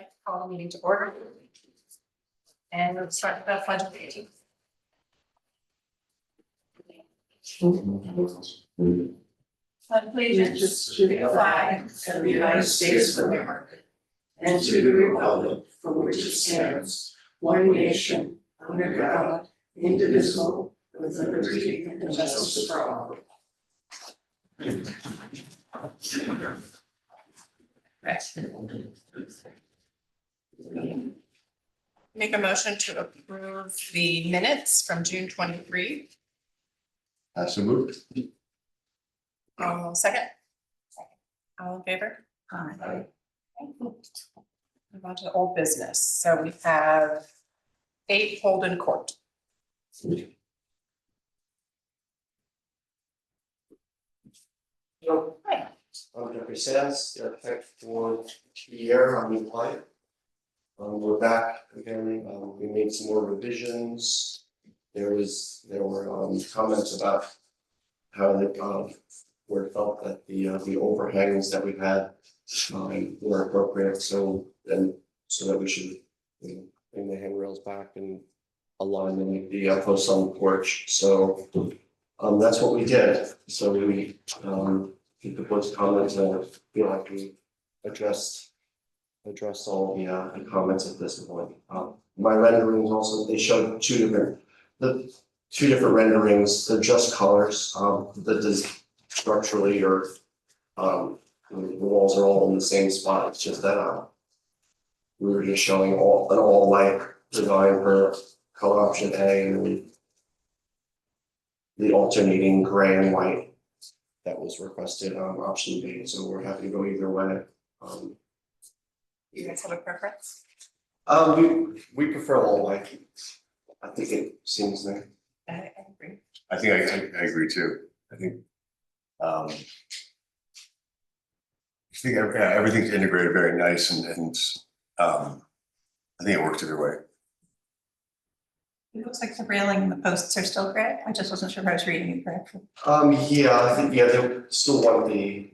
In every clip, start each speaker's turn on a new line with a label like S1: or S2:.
S1: like to call the meeting to order. And we'll start with the pledge of allegiance. Pledge allegiance to the flag of the United States of America and to the republic for which it stands, one nation, under God, indivisible, with liberty and justice for all. Make a motion to approve the minutes from June 23.
S2: So moved.
S1: Second. All in favor?
S2: Aye.
S1: Move on to the old business. So we have 8 Holden Court. Hi.
S3: I'm Jeffrey Sands, the architect for year on the client. We're back again. We made some more revisions. There were comments about how the where it felt that the overhangs that we've had were appropriate. So that we should bring the handrails back and align them with the posts on the porch. So that's what we did. So we keep the board's comments, and I feel like we addressed all the comments at this point. My renderings also, they showed two different renderings. They're just colors. That is structurally or the walls are all in the same spot. It's just that we were just showing an all white design for color option A, and the alternating gray and white that was requested option B. So we're happy to go either way.
S1: You guys have a preference?
S3: We prefer all white. I think it seems nice.
S1: I agree.
S2: I think I agree too. I think everything's integrated very nice and I think it works either way.
S4: It looks like the railing and the posts are still gray. I just wasn't sure if I was reading it correctly.
S3: Yeah, I think they still want the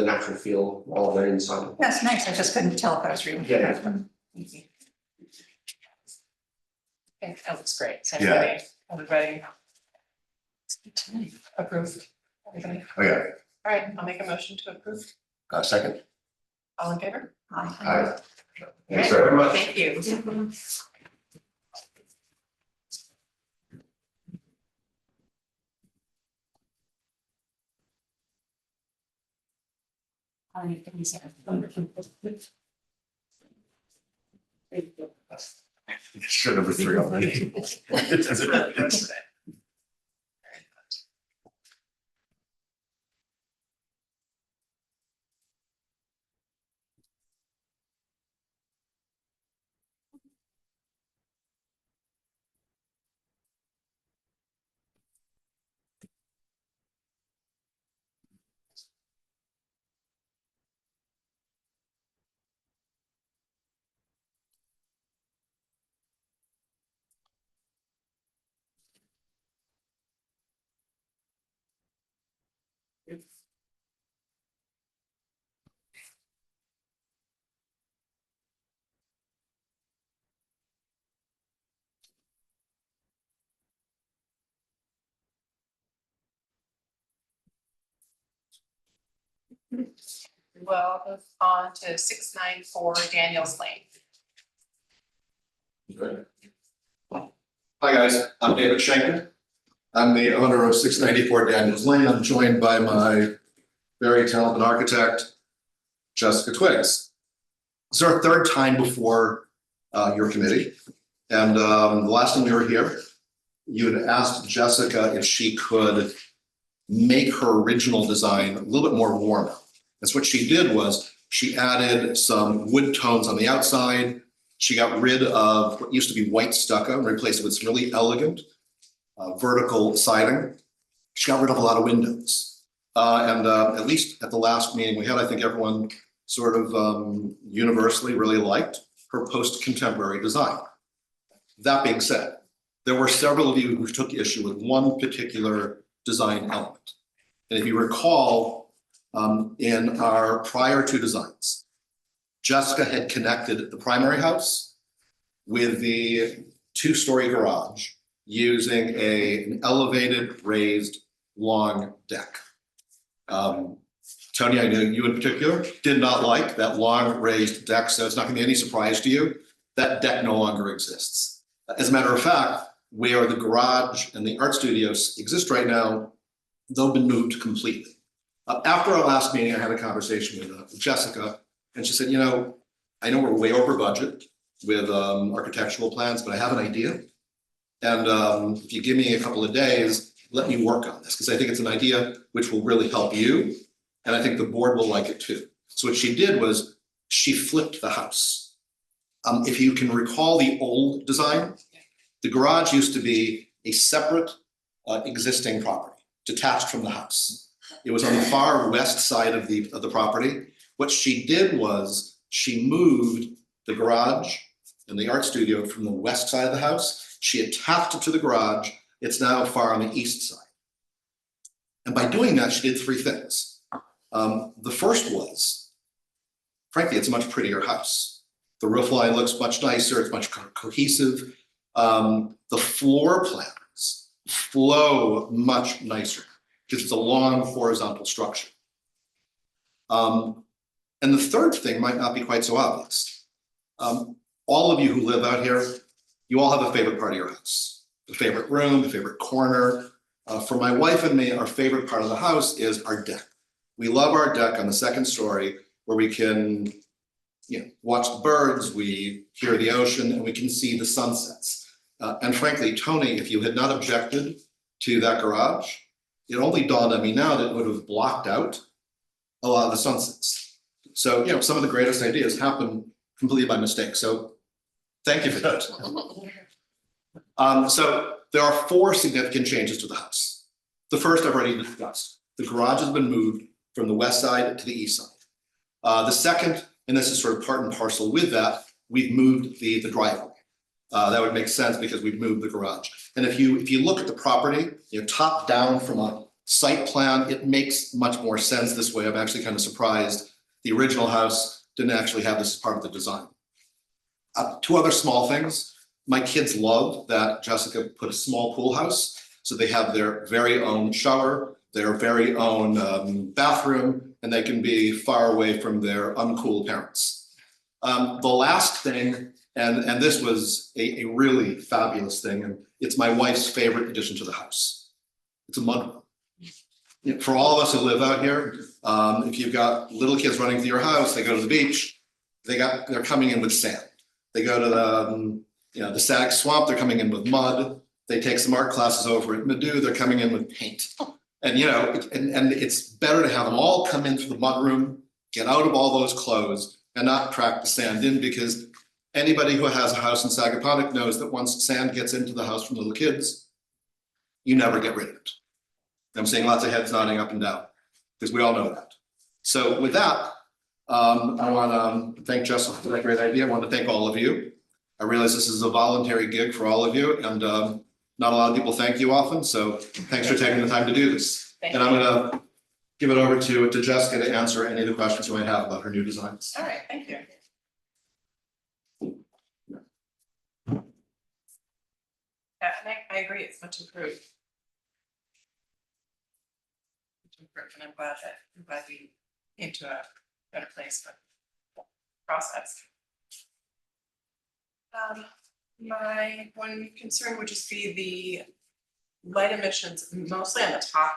S3: natural feel while they're inside.
S4: That's nice. I just couldn't tell if I was reading it
S3: Yeah.
S4: correctly.
S1: Okay, that looks great. So
S2: Yeah.
S1: everybody approved. Everybody.
S2: Oh, yeah.
S1: All right, I'll make a motion to approve.
S2: Second.
S1: All in favor?
S2: Aye.
S3: Thanks very much.
S1: Thank you.
S2: Sure, number 3 already.
S1: We'll move on to 694 Daniels Lane.
S5: Hi guys, I'm David Schenker. I'm the owner of 694 Daniels Lane. I'm joined by my very talented architect, Jessica Twiggs. This is our 3rd time before your committee. And the last time we were here, you had asked Jessica if she could make her original design a little bit more warm. That's what she did was she added some wood tones on the outside. She got rid of what used to be white stucco and replaced it with some really elegant vertical siding. She got rid of a lot of windows. And at least at the last meeting we had, I think everyone sort of universally really liked her post-contemporary design. That being said, there were several of you who took issue with one particular design element. And if you recall, in our prior 2 designs, Jessica had connected the primary house with the two-story garage using an elevated raised long deck. Tony, I know you in particular did not like that long raised deck, so it's not gonna be any surprise to you. That deck no longer exists. As a matter of fact, where the garage and the art studios exist right now, they've been moved completely. After our last meeting, I had a conversation with Jessica, and she said, you know, I know we're way over budget with architectural plans, but I have an idea. And if you give me a couple of days, let me work on this, because I think it's an idea which will really help you. And I think the board will like it too. So what she did was she flipped the house. If you can recall the old design, the garage used to be a separate existing property, detached from the house. It was on the far west side of the property. What she did was she moved the garage and the art studio from the west side of the house. She attached it to the garage. It's now far on the east side. And by doing that, she did three things. The first was, frankly, it's a much prettier house. The roof line looks much nicer, it's much cohesive. The floor plans flow much nicer because it's a long horizontal structure. And the third thing might not be quite so obvious. All of you who live out here, you all have a favorite part of your house, a favorite room, a favorite corner. For my wife and me, our favorite part of the house is our deck. We love our deck on the second story where we can, watch the birds, we hear the ocean, and we can see the sunsets. And frankly, Tony, if you had not objected to that garage, it only dawned on me now that it would have blocked out a lot of the sunsets. So, some of the greatest ideas happen completely by mistake. So thank you for that. So there are four significant changes to the house. The first I've already discussed. The garage has been moved from the west side to the east side. The second, and this is sort of part and parcel with that, we've moved the driveway. That would make sense because we've moved the garage. And if you look at the property, top down from a site plan, it makes much more sense this way. I'm actually kind of surprised the original house didn't actually have this as part of the design. Two other small things. My kids love that Jessica put a small pool house, so they have their very own shower, their very own bathroom, and they can be far away from their uncool parents. The last thing, and this was a really fabulous thing, and it's my wife's favorite addition to the house. It's a mudroom. For all of us who live out here, if you've got little kids running to your house, they go to the beach, they're coming in with sand. They go to the Sag Swamp, they're coming in with mud. They take some art classes over at Madu, they're coming in with paint. And and it's better to have them all come into the mudroom, get out of all those clothes, and not track the sand in, because anybody who has a house in Sagaponic knows that once sand gets into the house from little kids, you never get rid of it. I'm seeing lots of heads nodding up and down, because we all know that. So with that, I want to thank Jessica for that great idea. I want to thank all of you. I realize this is a voluntary gig for all of you, and not a lot of people thank you often, so thanks for taking the time to do this. And I'm gonna give it over to Jessica to answer any of the questions you might have about her new designs.
S4: All right, thank you. Yeah, I agree, it's much improved. And I'm glad we came to a better place for the process. My one concern would just be the light emissions, mostly on the top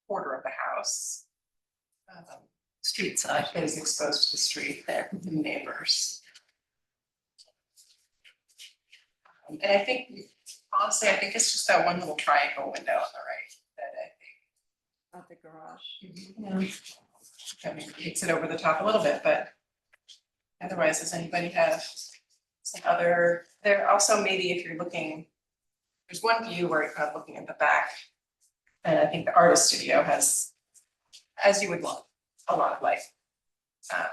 S4: quarter of the house. Street side that is exposed to the street there, the neighbors. And I think, honestly, I think it's just that one little triangle window on the right that I think.
S1: Not the garage.
S4: I mean, takes it over the top a little bit, but otherwise, does anybody have some other, there also maybe if you're looking, there's one view where you're kind of looking at the back. And I think the artist studio has, as you would want, a lot of light. I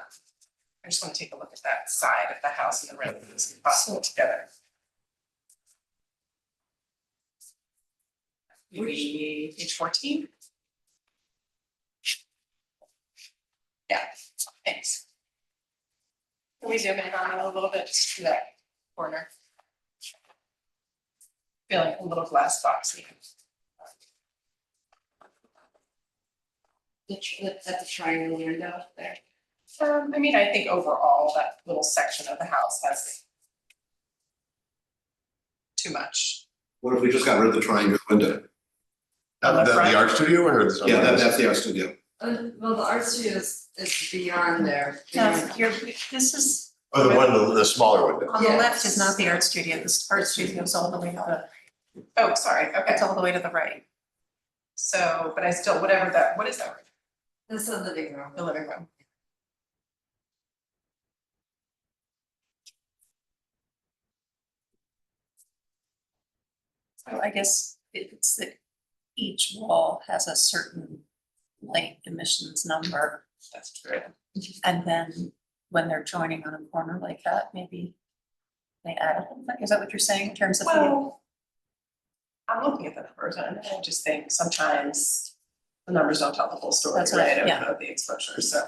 S4: just want to take a look at that side of the house and the road that's possible together. Maybe page 14. Yeah, thanks. Can we zoom in on it a little bit to that corner? Feeling a little glass boxy.
S1: At the triangle window there.
S4: I mean, I think overall that little section of the house has too much.
S5: What if we just got rid of the triangular window?
S4: On the front?
S2: The art studio or this?
S5: Yeah, that's the art studio.
S1: Well, the art studio is beyond there.
S4: This is,
S2: Oh, the smaller window.
S4: on the
S1: Yes.
S4: left is not the art studio, this art studio is all the way to the, oh, sorry, okay, it's all the way to the right. So, but I still, whatever that, what is that,
S1: This is the living room.
S4: the living room?
S6: So I guess it's that each wall has a certain light emissions number.
S4: That's true.
S6: And then when they're joining on a corner like that, maybe they add a little bit. Is that what you're saying in terms of?
S4: Well, I'm looking at the numbers and I just think sometimes the numbers don't tell the whole story,
S6: That's what I-
S4: right,
S6: yeah.
S4: of the exposure, so.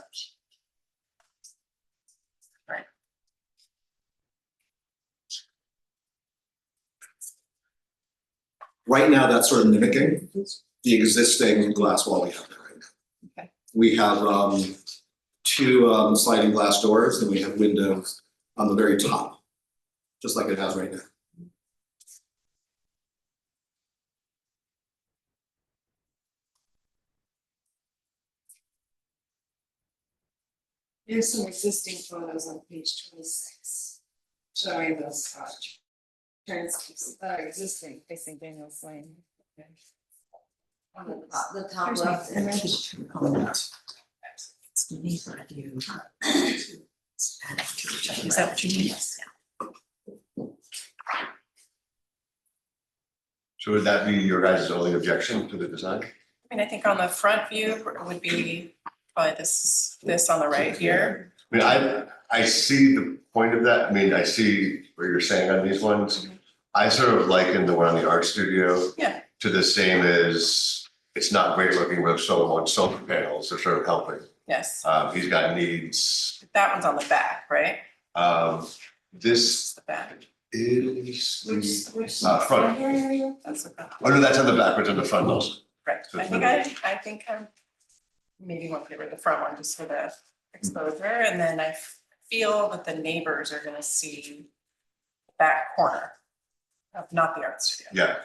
S5: Right now, that's sort of mimicking the existing glass wall we have there right now.
S4: Okay.
S5: We have two sliding glass doors, and we have windows on the very top, just like it has right now.
S1: Here's some existing photos on page 26, showing those transcripts that are existing facing Daniel's Lane. On the top
S6: Here's
S1: left
S6: my-
S1: image.
S6: It's the neighbor view. Is that what you mean? Yes.
S2: So would that be your guys' only objection to the design?
S4: I mean, I think on the front view would be probably this on the right here.
S2: I mean, I see the point of that. I mean, I see what you're saying on these ones. I sort of liken the one on the art studio.
S4: Yeah.
S2: To the same as, it's not great looking with solar panels, they're sort of helping.
S4: Yes,
S2: He's got needs.
S4: that one's on the back, right?
S2: This
S4: The back.
S2: is the
S1: Which
S2: front.
S4: That's the front.
S2: Oh, no, that's on the back, but it's on the front also.
S4: Right,
S2: So
S4: I
S2: it's
S4: think
S2: not-
S4: I think I maybe want to get rid of the front one just for the exposure, and then I feel that the neighbors are gonna see the back corner of not the art studio.
S2: Yeah,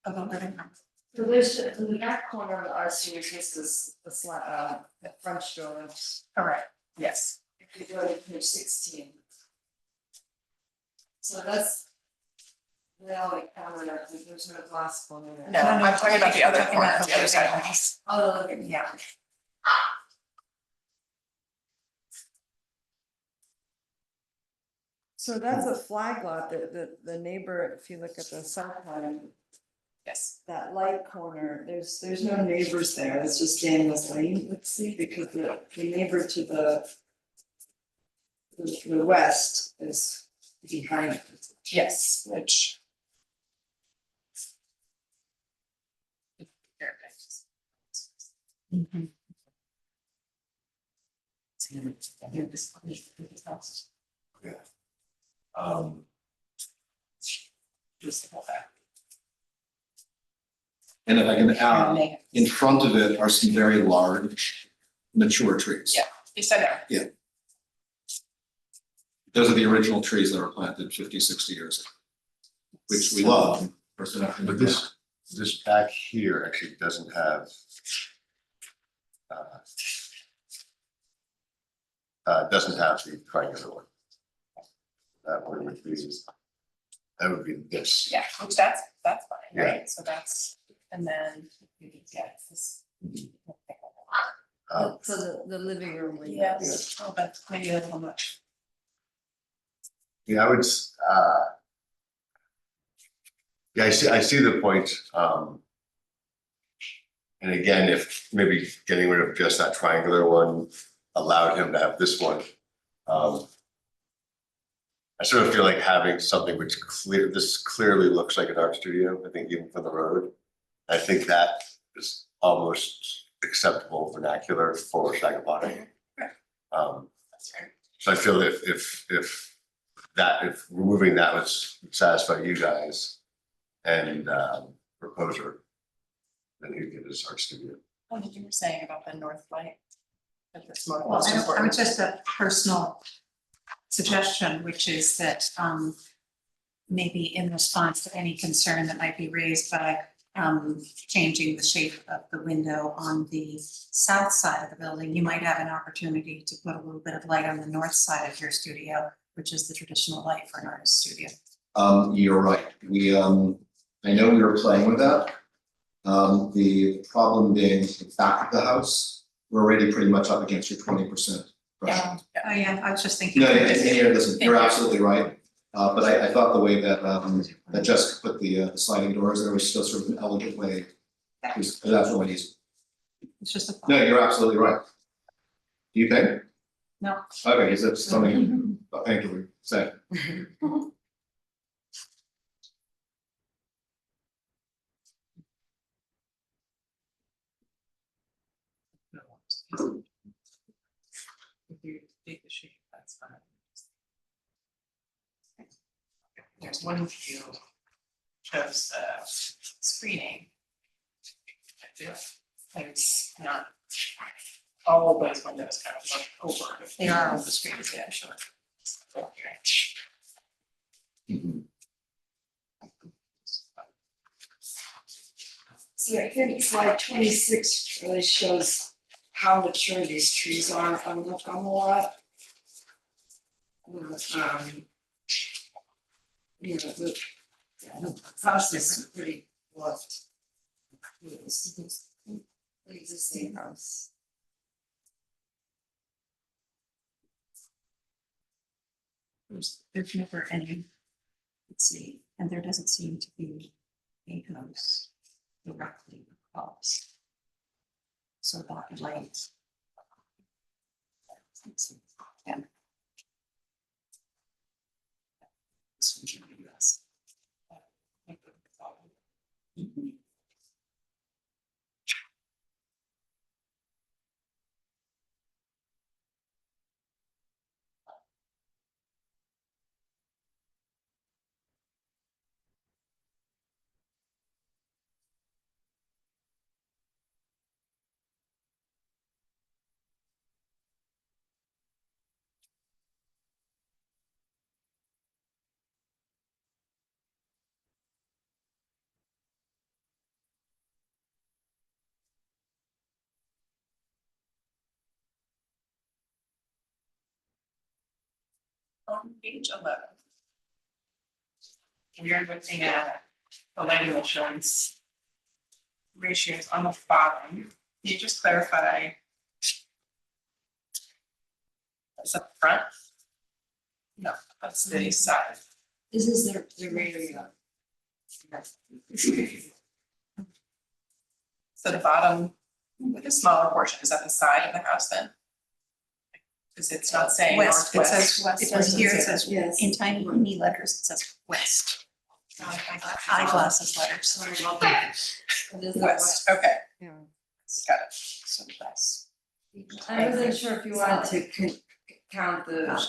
S4: Of the living room.
S1: So there's, in the back corner of the art studio, faces the front door.
S4: Correct, yes.
S1: If you go to page 16. So that's. They all like counted up, there's no glass corner there.
S4: No, I'm talking about the other
S6: Talking
S4: corner,
S6: about
S4: the other side.
S1: Oh, look at,
S6: Yeah.
S1: So that's a flag lot, the neighbor, if you look at the south line,
S4: Yes,
S1: that light corner, there's no neighbors there, it's just Daniel's Lane, let's see, because the neighbor to the west is behind it.
S4: yes, which.
S6: Mhm.
S4: Just about that.
S5: And if I can add, in front of it are some very large mature trees.
S4: Yeah. You said no.
S5: Those are the original trees that were planted 50, 60 years ago, which we love.
S2: but this back here actually doesn't have. Doesn't have the triangular one. That one would be, that would be this.
S4: Yeah, which that's fine,
S2: Yeah.
S4: right? So that's, and then, yeah, it's this.
S1: So the living room window.
S4: Yes, oh, but maybe a little much.
S2: Yeah, I would, yeah, I see the point, and again, if maybe getting rid of just that triangular one allowed him to have this one. I sort of feel like having something which this clearly looks like an art studio, I think even from the road. I think that is almost acceptable vernacular for Sagapati.
S4: That's right.
S2: So I feel if removing that would satisfy you guys and proposer, then you get his art studio.
S4: What did you were saying about the north light? That this more
S7: Well,
S4: most
S7: I'm
S4: important.
S7: just a personal suggestion, which is that maybe in response to any concern that might be raised by changing the shape of the window on the south side of the building, you might have an opportunity to put a little bit of light on the north side of your studio, which is the traditional light for an artist studio.
S5: You're right. I know we were playing with that. The problem being the back of the house, we're already pretty much up against your 20%.
S7: Yeah, I was just thinking.
S5: No, listen, you're absolutely right. But I thought the way that that Jessica put the sliding doors, there was still sort of an elegant way. That's what it is.
S7: It's just a.
S5: No, you're absolutely right. Do you think?
S7: No.
S5: Okay, is that something, thank you for saying.
S4: If you take the shape, that's fine. There's one view shows screening. I feel like it's not all those windows kind of look over.
S7: They are on the screens, yeah, sure.
S1: See, I think slide 26 really shows how mature these trees are on the lot. You know, the house is pretty bluffed. This is the existing house.
S7: There's never any, let's see, and there doesn't seem to be a house directly across. So that light. Yeah. Mhm.
S4: On page 11. We're looking at the lighting insurance ratios on the bottom. Can you just clarify? That's up front? No, that's the side.
S1: This is the rear.
S4: So the bottom, with a smaller portion, is that the side of the house then? Because it's not saying
S7: West, it
S4: northwest.
S7: says west,
S4: It
S7: right
S4: doesn't
S7: here,
S4: say
S7: it says,
S1: Yes.
S7: in tiny weeny letters, it says west, eyeglasses letters.
S1: Sorry about that. It is
S4: West, okay,
S1: Yeah.
S4: got it. So west.
S1: I wasn't sure if you wanted to count the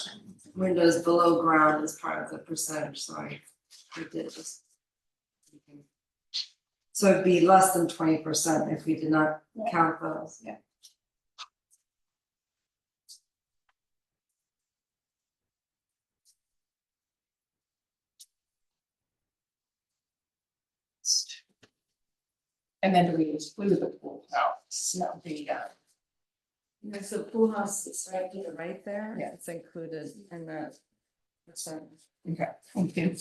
S1: windows below ground as part of the percentage, so I did just. So it'd be less than 20% if we did not count those.
S4: Yeah. And then do we exclude the pool house, not the
S1: Yeah, so pool house is right to the right there.
S4: Yeah.
S1: It's included in that percent.
S4: okay, thank you.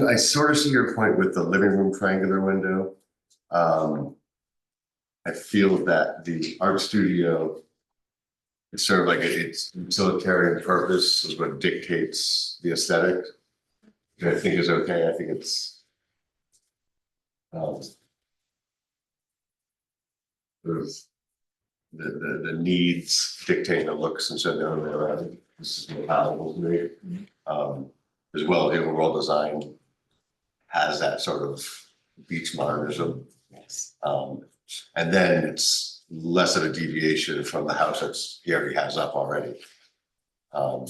S2: I sort of see your point with the living room triangular window. I feel that the art studio, it's sort of like its utilitarian purpose is what dictates the aesthetic, which I think is okay. I think it's sort of the needs dictate the looks instead of the other way around. This is more palatable to me. As well, the overall design has that sort of beach modernism
S4: Yes.
S2: And then it's less of a deviation from the house that's he already has up already. I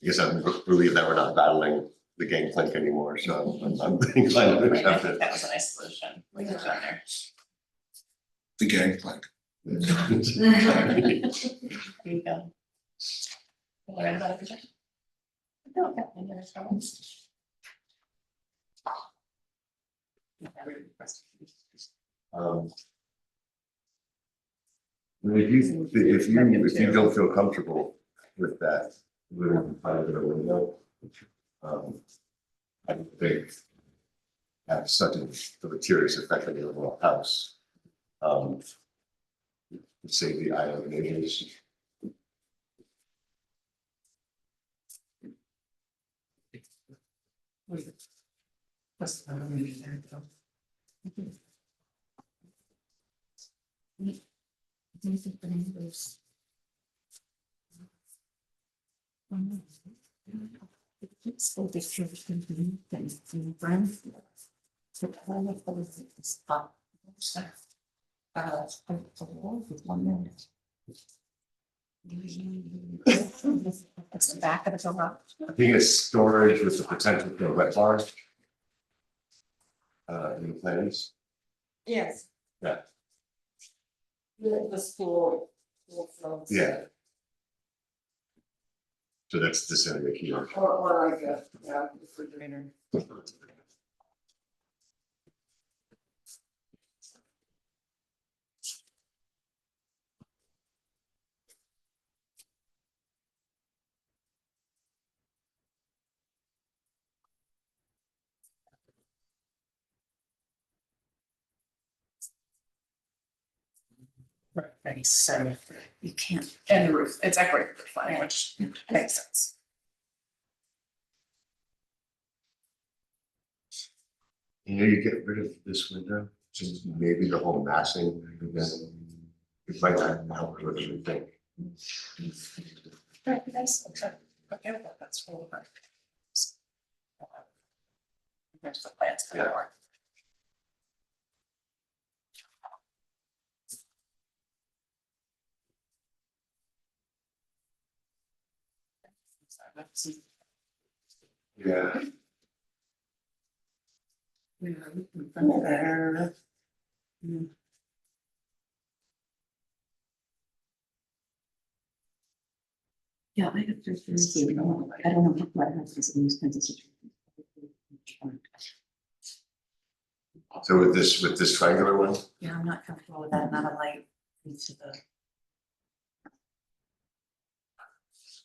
S2: guess I believe that we're not battling the gangplank anymore, so I'm inclined to
S4: Right, I
S2: accept
S4: think
S2: it.
S4: that was a nice solution, we put on there.
S5: The gangplank.
S4: Here you go. You all right about everything? No, okay, any other comments?
S2: If you don't feel comfortable with that, we're gonna find a window. I don't think have such a deleterious effect on the overall house. Save the island neighbors.
S7: It's the back of the garage.
S2: I think it's storage with the potential for a wet bar. In the plans.
S1: Yes.
S2: Yeah.
S1: The school.
S2: Yeah. So that's the center here.
S1: Or like a, yeah, refrigerator.
S7: Right, so you can't.
S4: And the roof, it's equity roof line, which makes sense.
S2: You get rid of this window, just maybe the whole massing, again. It might not help with the thing.
S4: Right, nice, okay, okay, well, that's all right. Here's the plans for that one.
S2: Yeah.
S6: Yeah, I have to, I don't know what happens in these kinds of situations.
S2: So with this triangular one,
S6: Yeah, I'm not comfortable with that amount of light into the.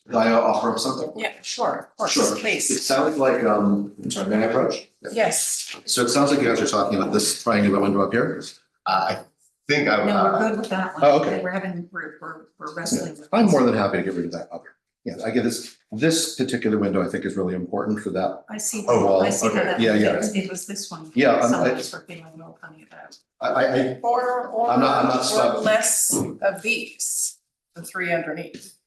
S5: Did I offer up something?
S4: Yeah, sure, of
S5: Sure.
S4: course,
S5: It
S4: please,
S5: sounded like, I'm sorry, may I approach?
S4: yes,
S5: So it sounds like you guys are talking about this triangular window up here.
S2: I think I.
S7: No, we're good with that one.
S5: Oh, okay.
S7: We're wrestling with.
S5: I'm more than happy to get rid of that other. Yeah, I get this particular window, I think is really important for that.
S7: I see,
S2: Oh,
S7: I see how
S2: okay.
S7: that,
S5: Yeah, yeah.
S7: it was this one.
S5: Yeah,
S7: Some
S5: I-
S7: of us were feeling real funny about.
S5: I,
S4: or
S5: I'm not
S4: or
S5: stuck.
S4: less of these, the three underneath.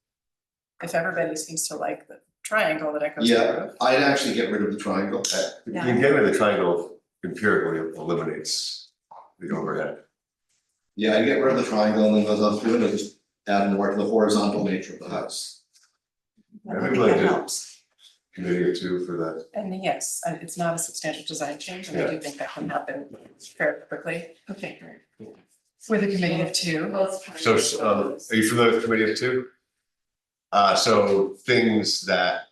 S4: If everybody seems to like the triangle that echoes the
S5: yeah,
S4: roof.
S5: I'd actually get rid of the triangle.
S2: You can get rid of the triangle empirically eliminates the overhead.
S5: Yeah, I'd get rid of the triangle and then goes up through it and just add more to the horizontal nature of the house.
S7: I think
S2: Everybody
S7: that
S2: did.
S7: helps.
S2: Committee or two for that.
S4: And yes, it's not a substantial design change, and I do think that can happen fairly quickly
S7: Okay, great.
S4: with a committee of two.
S2: So, are you familiar with committee of two? So things that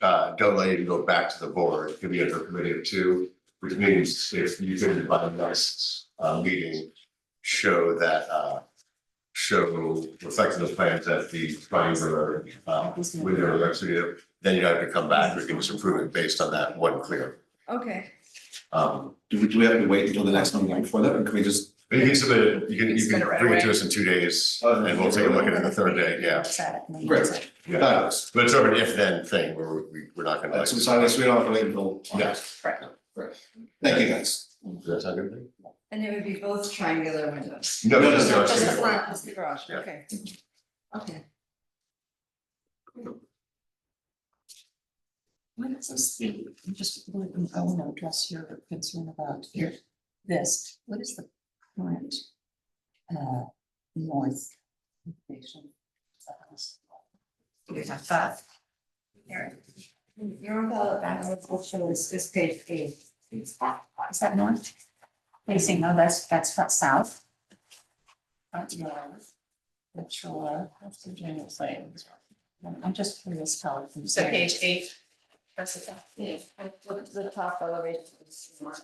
S2: don't allow you to go back to the board can be under committee of two, which means if you can by next meeting, show that show reflecting the plans that the triangular window or studio, then you have to come back, we can just approve it based on that one clear.
S1: Okay.
S5: Do we have to wait until the next meeting before that, or can we just?
S2: You can submit it, you can
S4: Submit it right
S2: bring it to
S4: away.
S2: us in 2 days, and we'll take a look at it the third day, yeah.
S5: Great.
S2: Yeah,
S5: Fabulous.
S2: but it's sort of an if-then thing where we're not gonna like.
S5: So we don't have to wait until.
S2: Yeah.
S5: Thank you, guys.
S2: Does that sound good?
S1: And it would be both triangular windows.
S2: No,
S5: No,
S2: just
S5: no,
S2: the
S1: Just the
S2: RC.
S1: front, just the garage,
S2: Yeah.
S1: okay. Okay.
S6: What is this, I'm just, I want to address your concern about here, this, what is the current noise? Information? We have that. Here.
S1: Your that is page 8.
S6: Is that north? Facing, no, that's south. North. The shore, that's the general plan. I'm just curious how it can.
S4: So page 8. That's the top.
S1: Yeah, the top elevation is more.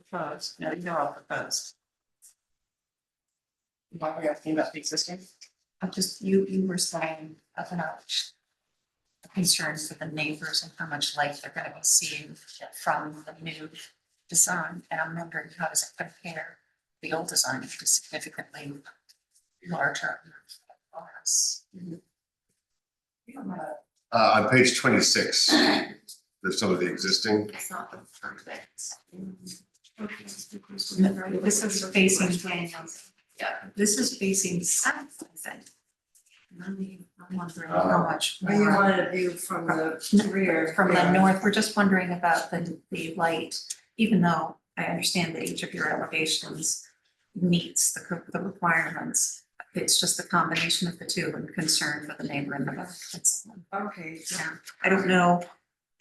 S4: Proposed, no, they're all proposed. Why are we asking about the existing?
S6: I'm just, you were saying about concerns with the neighbors and how much light they're gonna be seeing from the new design, and I'm wondering how does it compare the old design, which is significantly larger.
S2: On page 26, there's some of the existing.
S6: It's not the perfect. This is facing, yeah, this is facing south, I think. I'm wondering how much
S1: Or you
S6: more.
S1: wanted a view from the rear.
S6: From the north, we're just wondering about the light, even though I understand that each of your elevations meets the requirements. It's just the combination of the two and concern for the neighbor in the back.
S1: Okay,
S6: Yeah, I don't know,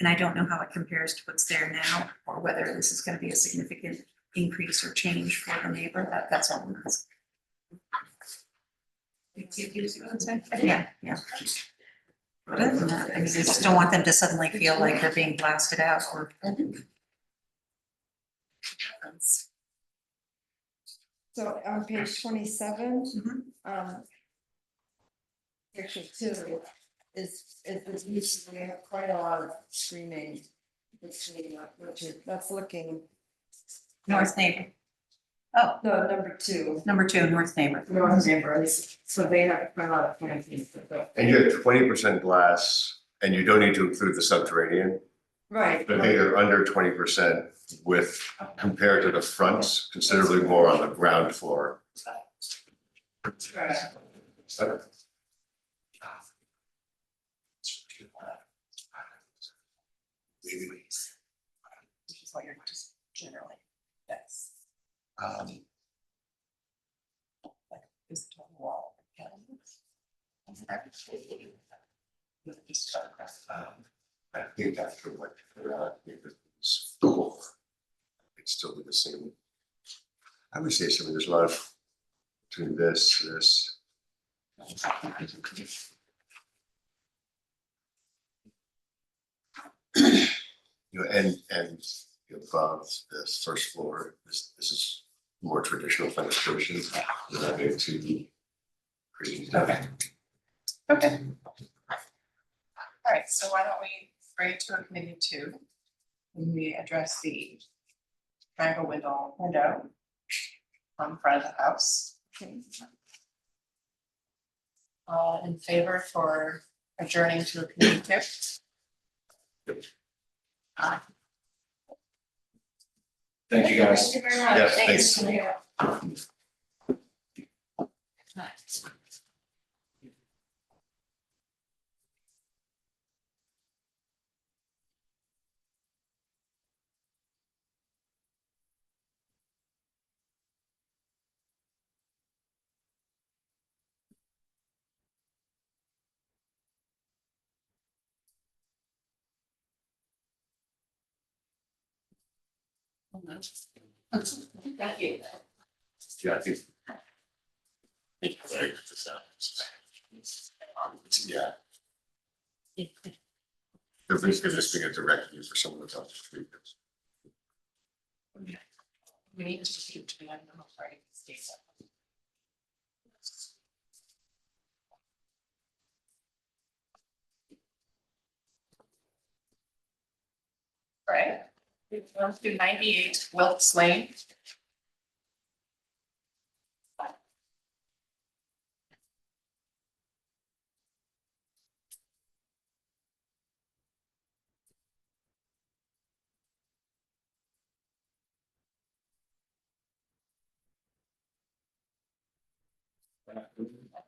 S6: and I don't know how it compares to what's there now, or whether this is gonna be a significant increase or change for the neighbor, that's all. I'm asking. Yeah, yeah. But other than that, I mean, I just don't want them to suddenly feel like they're being blasted out or.
S1: so on page 27,
S6: Mhm.
S1: section 2 is usually we have quite a lot of screening. That's looking,
S6: North neighbor. Oh,
S1: no, number 2.
S6: number 2, north neighbor.
S1: North neighbors, so they have quite a lot of plantings.
S2: And you have 20% glass, and you don't need to include the subterranean.
S1: Right.
S2: But they are under 20% with, compared to the front, considerably more on the ground floor.
S4: Which is what you're just generally, that's is the total wall.
S2: I think after what, it's cool. It's still be the same. I would say something, there's a lot of between this. You know, and above this first floor, this is more traditional fenestration than I think to create.
S4: Okay. Okay. All right, so why don't we bring it to a committee of 2? When we address the triangle window on the front of the house. All in favor for adjourning to a committee of 2?
S3: Thank you, guys.
S1: Thank you very much.
S2: Yes, thanks.
S6: Thank you.
S2: Yeah, I think, yeah. They're basically just being a direct view for someone that's off the street.
S4: We need to keep to the end of the party. Right, let's do 98 Wilkes Lane.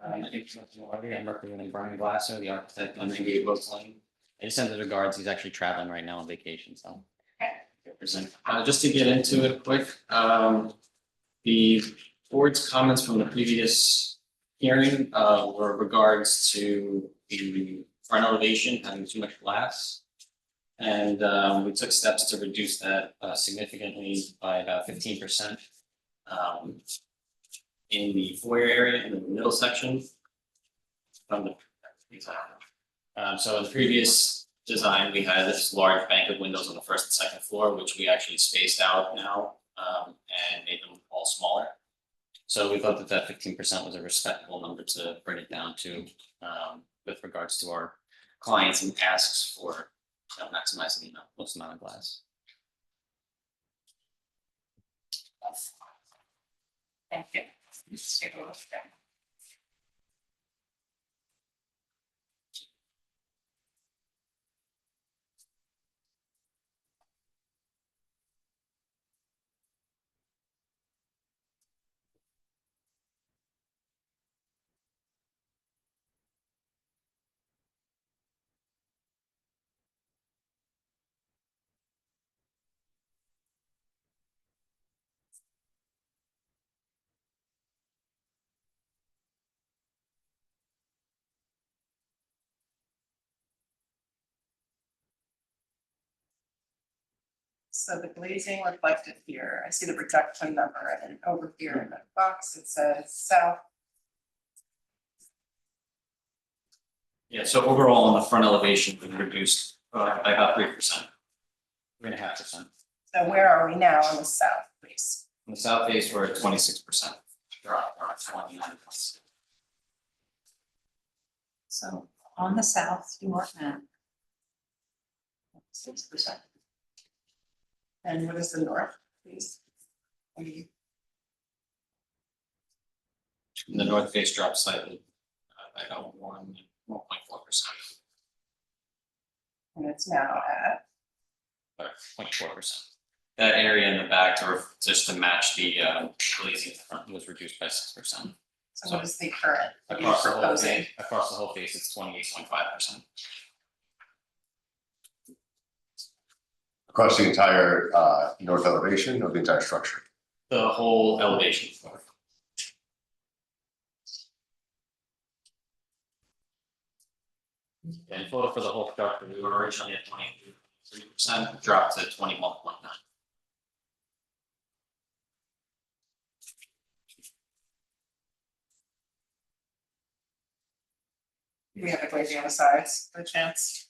S8: My name is Nathan Lordy. I'm representing Brian Glasser, the architect on 98 Oaks Lane. I just sent his regards. He's actually traveling right now on vacation, so. Just to get into it quick, the board's comments from the previous hearing were regards to the front elevation having too much glass. And we took steps to reduce that significantly by about 15%. In the foyer area in the middle section. From the, so in the previous design, we had this large bank of windows on the first and second floor, which we actually spaced out now and made them all smaller. So we thought that 15% was a respectable number to bring it down to with regards to our clients and asks for maximizing the most amount of glass.
S4: Thank you. Let's take a look at that. So the glazing reflected here, I see the reduction number, and over here in the box, it says south.
S8: Yeah, so overall on the front elevation, we reduced by about 3%. 3.5%.
S4: So where are we now on the south, please?
S8: On the south face, we're at 26%. Drop, we're at 29%.
S6: So on the south, you are at 6%.
S4: And what is the north, please?
S8: And the north face dropped slightly by about 1.4%.
S4: And it's now at,
S8: 0.4%. That area in the back, just to match the glazing in the front, was reduced by 6%.
S4: so what is the current you're
S8: Across the whole
S4: proposing?
S8: face, it's 28.5%.
S2: Across the entire north elevation of the entire structure.
S8: The whole elevation. And photo for the whole structure, we were originally at 23%, dropped to 21.9.
S4: Do we have a glazing on the sides, by chance?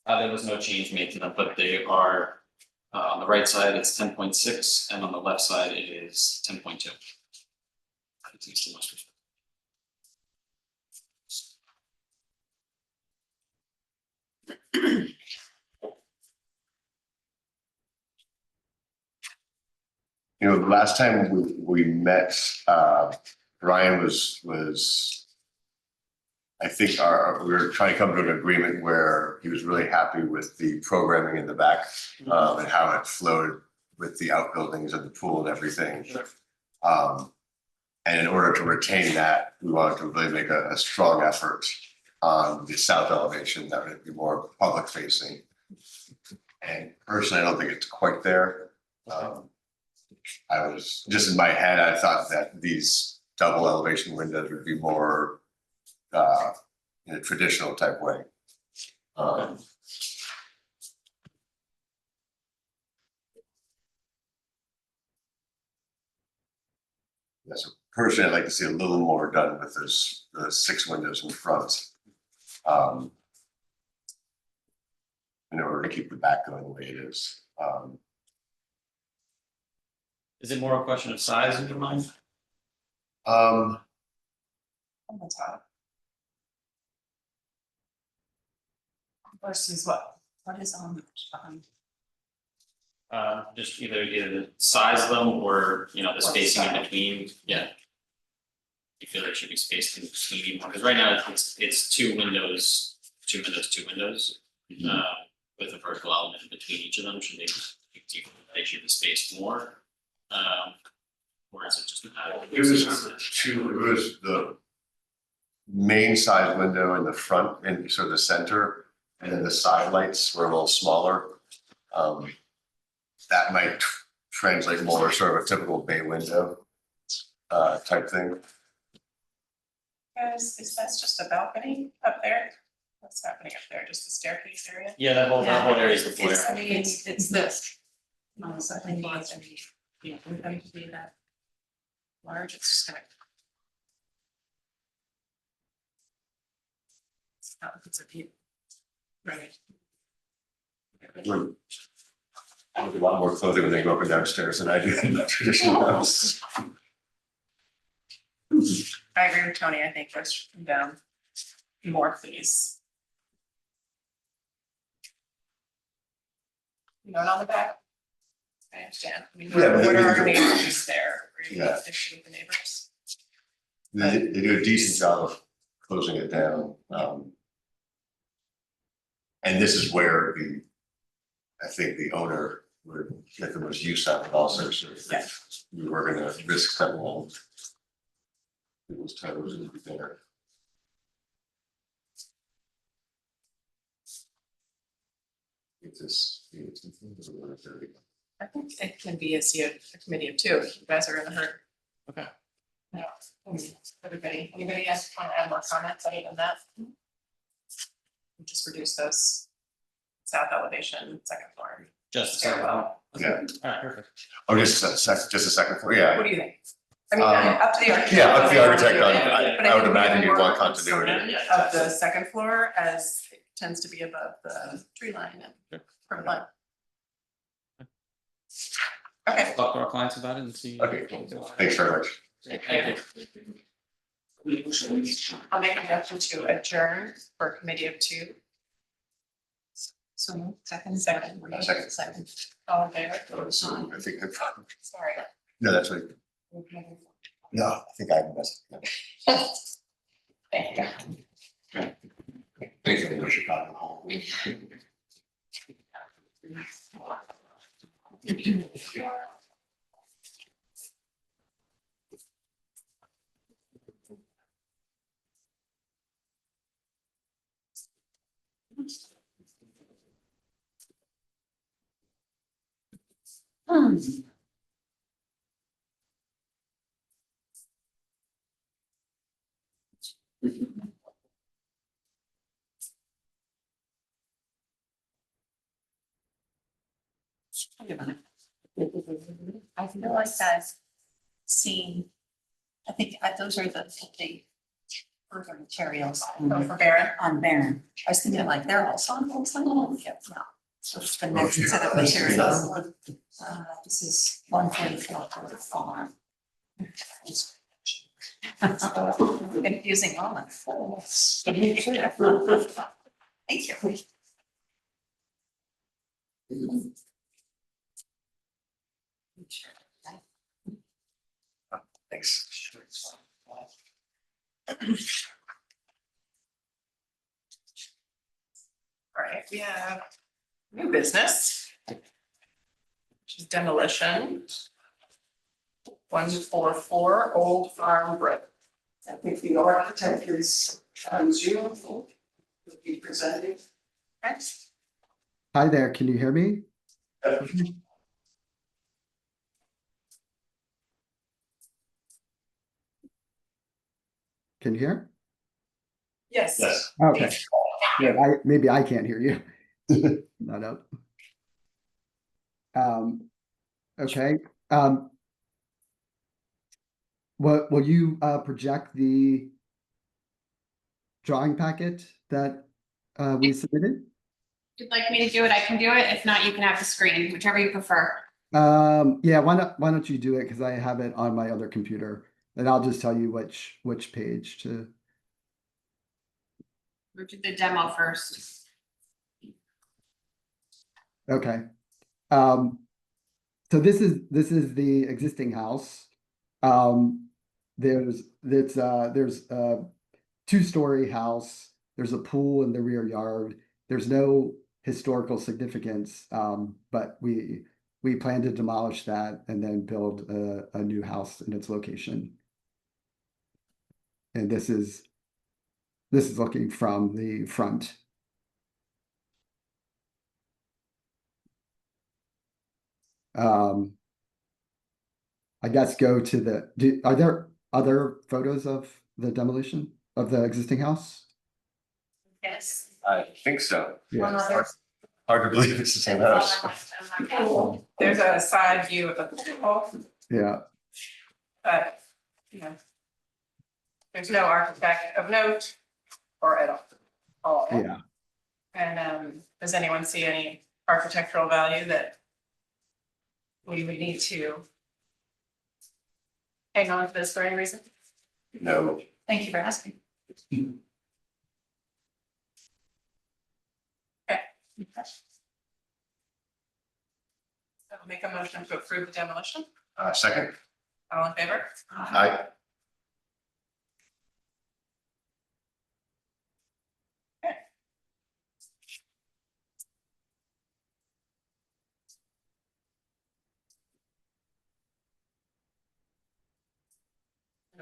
S8: There was no change made to them, but they are on the right side, it's 10.6, and on the left side, it is 10.2. It's the most.
S2: You know, the last time we met, Ryan was, I think we were trying to come to an agreement where he was really happy with the programming in the back and how it flowed with the outbuildings and the pool and everything.
S8: Sure.
S2: And in order to retain that, we wanted to really make a strong effort on the south elevation that would be more public facing. And personally, I don't think it's quite there. I was just in my head, I thought that these double elevation windows would be more in a traditional type way. Yeah, so personally, I'd like to see a little more done with the 6 windows in front. In order to keep the back going the way it is.
S8: Is it more a question of size in your mind?
S4: On the top. Versus what is on the behind?
S8: Just either the size of them or, the spacing in between, yeah. You feel like should be spaced in between more, because right now it's 2 windows, 2 windows, 2 windows. With a vertical element in between each of them, should they should be spaced more? Or is it just?
S2: It was 2, it was main side window in the front and sort of the center, and then the side lights were a little smaller. That might translate more sort of a typical bay window type thing.
S4: Guys, is that just a balcony up there? What's happening up there? Just the staircase area?
S8: Yeah, that whole area is the foyer.
S7: I mean, it's this. Something needs to be, yeah, we're going to be that large, it's just gonna. It's a view. Right.
S2: I have a lot more clothing when they go up and downstairs than I do in the traditional house.
S4: I agree with Tony, I think let's come down more, please. Note on the back. I understand. I mean,
S2: Yeah, but
S4: what are
S2: it-
S4: our neighbors there? Are you
S2: Yeah.
S4: issue with the neighbors?
S2: They do a decent job of closing it down. And this is where I think the owner would get the most use out of it also, so
S4: Yeah.
S2: if we were gonna risk stepping on people's toes, it'd be there. It's this.
S4: I think it can be a committee of two, if you guys are in a hurry.
S8: Okay.
S4: No, anybody else want to add more comments other than that? We'll just reduce those south elevation, second floor.
S8: Just.
S4: Stairwell.
S2: Yeah.
S8: Alright, perfect.
S2: Oh, just a second floor, yeah.
S4: What do you think? I mean, up to the architect.
S2: Yeah, up to the
S4: But
S2: architect, I would
S4: think we
S2: imagine
S4: have
S2: you'd want
S4: more
S2: continuity.
S4: Of the second floor as it tends to be above the tree line and front line. Okay.
S8: Talk to our clients about it and see.
S2: Okay, thanks very much.
S8: Thank you.
S4: I'll make a motion to adjourn for committee of two.
S6: So second.
S2: Second.
S4: All in favor?
S2: So I think,
S4: Sorry.
S2: no, that's right. No, I think I messed up.
S4: Thank you.
S2: Thank you for Chicago.
S6: I feel like I've seen, I think those are the further materials
S4: For Baron.
S6: on Barron. I was thinking like they're also on both sides. Yeah, no. So it's the next set of materials. This is 144 for the farm. Confusing moment. Thank you.
S2: Thanks.
S4: All right, we have new business. Which is demolition. 144 Old Farm Road.
S1: I think the architect is on Zoom, will be presenting.
S4: Next.
S9: Hi there, can you hear me? Can you hear?
S4: Yes.
S2: Yes.
S9: Okay, yeah, maybe I can't hear you. Not up. Okay, will you project the drawing packet that we submitted?
S10: If you'd like me to do it, I can do it. If not, you can have the screen, whichever you prefer.
S9: Yeah, why don't you do it, because I have it on my other computer, and I'll just tell you which page to.
S10: We'll do the demo first.
S9: Okay. So this is the existing house. There's a 2-story house. There's a pool in the rear yard. There's no historical significance, but we plan to demolish that and then build a new house in its location. And this is This is looking from the front. I guess go to are there other photos of the demolition of the existing house?
S4: Yes.
S2: I think so.
S4: One
S9: Yeah,
S4: other.
S2: Hard to believe it's the same house.
S4: There's a side view of the pool,
S9: yeah,
S4: but, you know. There's no architect of note or at all.
S9: yeah.
S4: And does anyone see any architectural value that we would need to hang on to this for any reason?
S2: No.
S7: Thank you for asking.
S4: I'll make a motion to approve the demolition.
S2: Second,
S4: All in favor?
S2: I,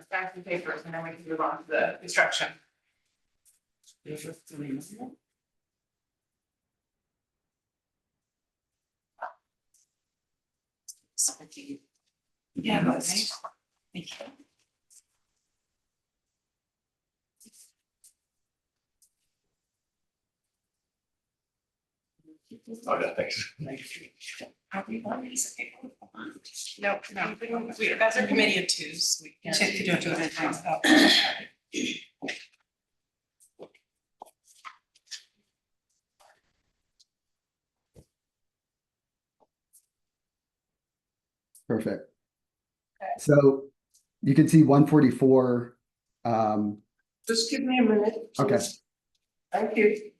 S4: Back to papers and then we can move on to the construction.
S7: Yeah, that's. Thank you.
S2: oh, no, thanks.
S4: No, that's our committee of twos. We
S7: Yeah.
S4: tend to do it two at a time.
S9: Perfect.
S4: Okay.
S9: So you can see 144.
S1: Just give me a minute.
S9: Okay.
S1: please. Thank you.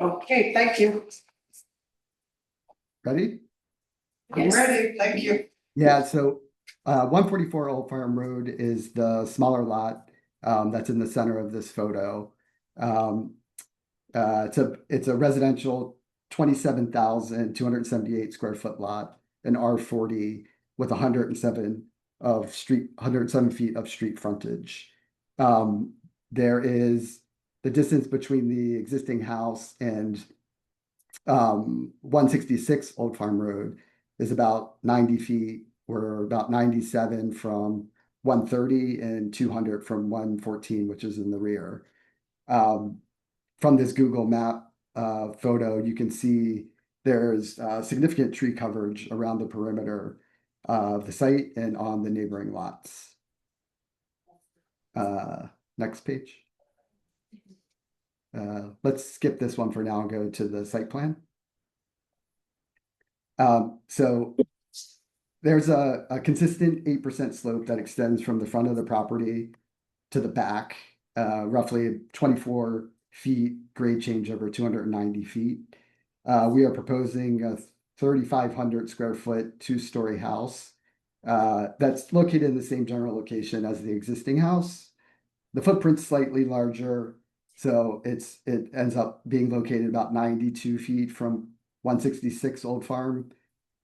S1: Okay, thank you.
S9: Ready?
S1: I'm ready, thank you.
S9: Yeah, so 144 Old Farm Road is the smaller lot that's in the center of this photo. It's a residential 27,278 square foot lot, an R40 with 107 feet of street frontage. There is the distance between the existing house and 166 Old Farm Road is about 90 feet. We're about 97 from 130 and 200 from 114, which is in the rear. From this Google map photo, you can see there's significant tree coverage around the perimeter of the site and on the neighboring lots. Next page. Let's skip this one for now and go to the site plan. So there's a consistent 8% slope that extends from the front of the property to the back, roughly 24 feet, grade change over 290 feet. We are proposing a 3,500 square foot, 2-story house that's located in the same general location as the existing house. The footprint's slightly larger, so it ends up being located about 92 feet from 166 Old Farm,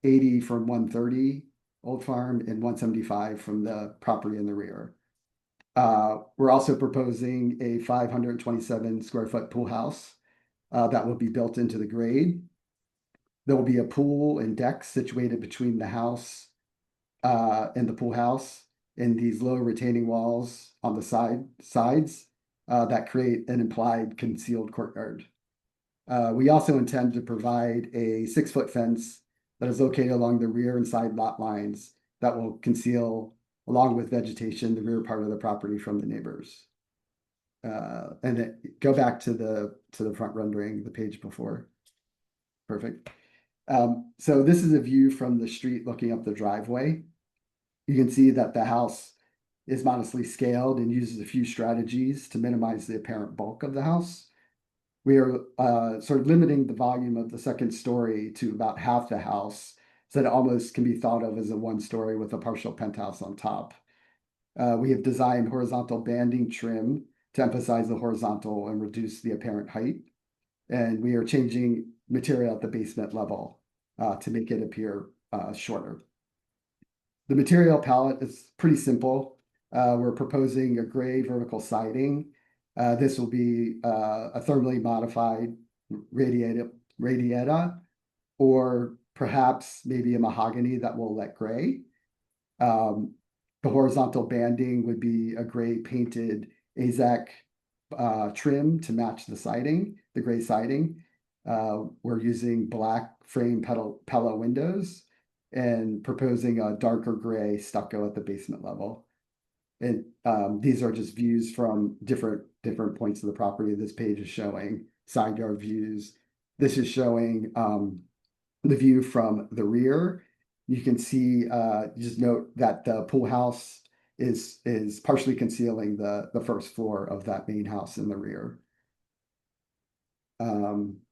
S9: 80 from 130 Old Farm, and 175 from the property in the rear. We're also proposing a 527 square foot pool house that will be built into the grade. There will be a pool and deck situated between the house and the pool house, and these low retaining walls on the sides that create an implied concealed courtyard. We also intend to provide a 6-foot fence that is located along the rear and side lot lines that will conceal, along with vegetation, the rear part of the property from the neighbors. And then go back to the front rendering, the page before. Perfect. So this is a view from the street looking up the driveway. You can see that the house is modestly scaled and uses a few strategies to minimize the apparent bulk of the house. We are sort of limiting the volume of the second story to about half the house, so that it almost can be thought of as a 1-story with a partial penthouse on top. We have designed horizontal banding trim to emphasize the horizontal and reduce the apparent height. And we are changing material at the basement level to make it appear shorter. The material palette is pretty simple. We're proposing a gray vertical siding. This will be a thermally modified radiata, or perhaps maybe a mahogany that will let gray. The horizontal banding would be a gray painted AZAC trim to match the siding, the gray siding. We're using black frame Pella windows and proposing a darker gray stucco at the basement level. And these are just views from different points of the property. This page is showing side yard views. This is showing the view from the rear. You can see, just note that the pool house is partially concealing the first floor of that main house in the rear.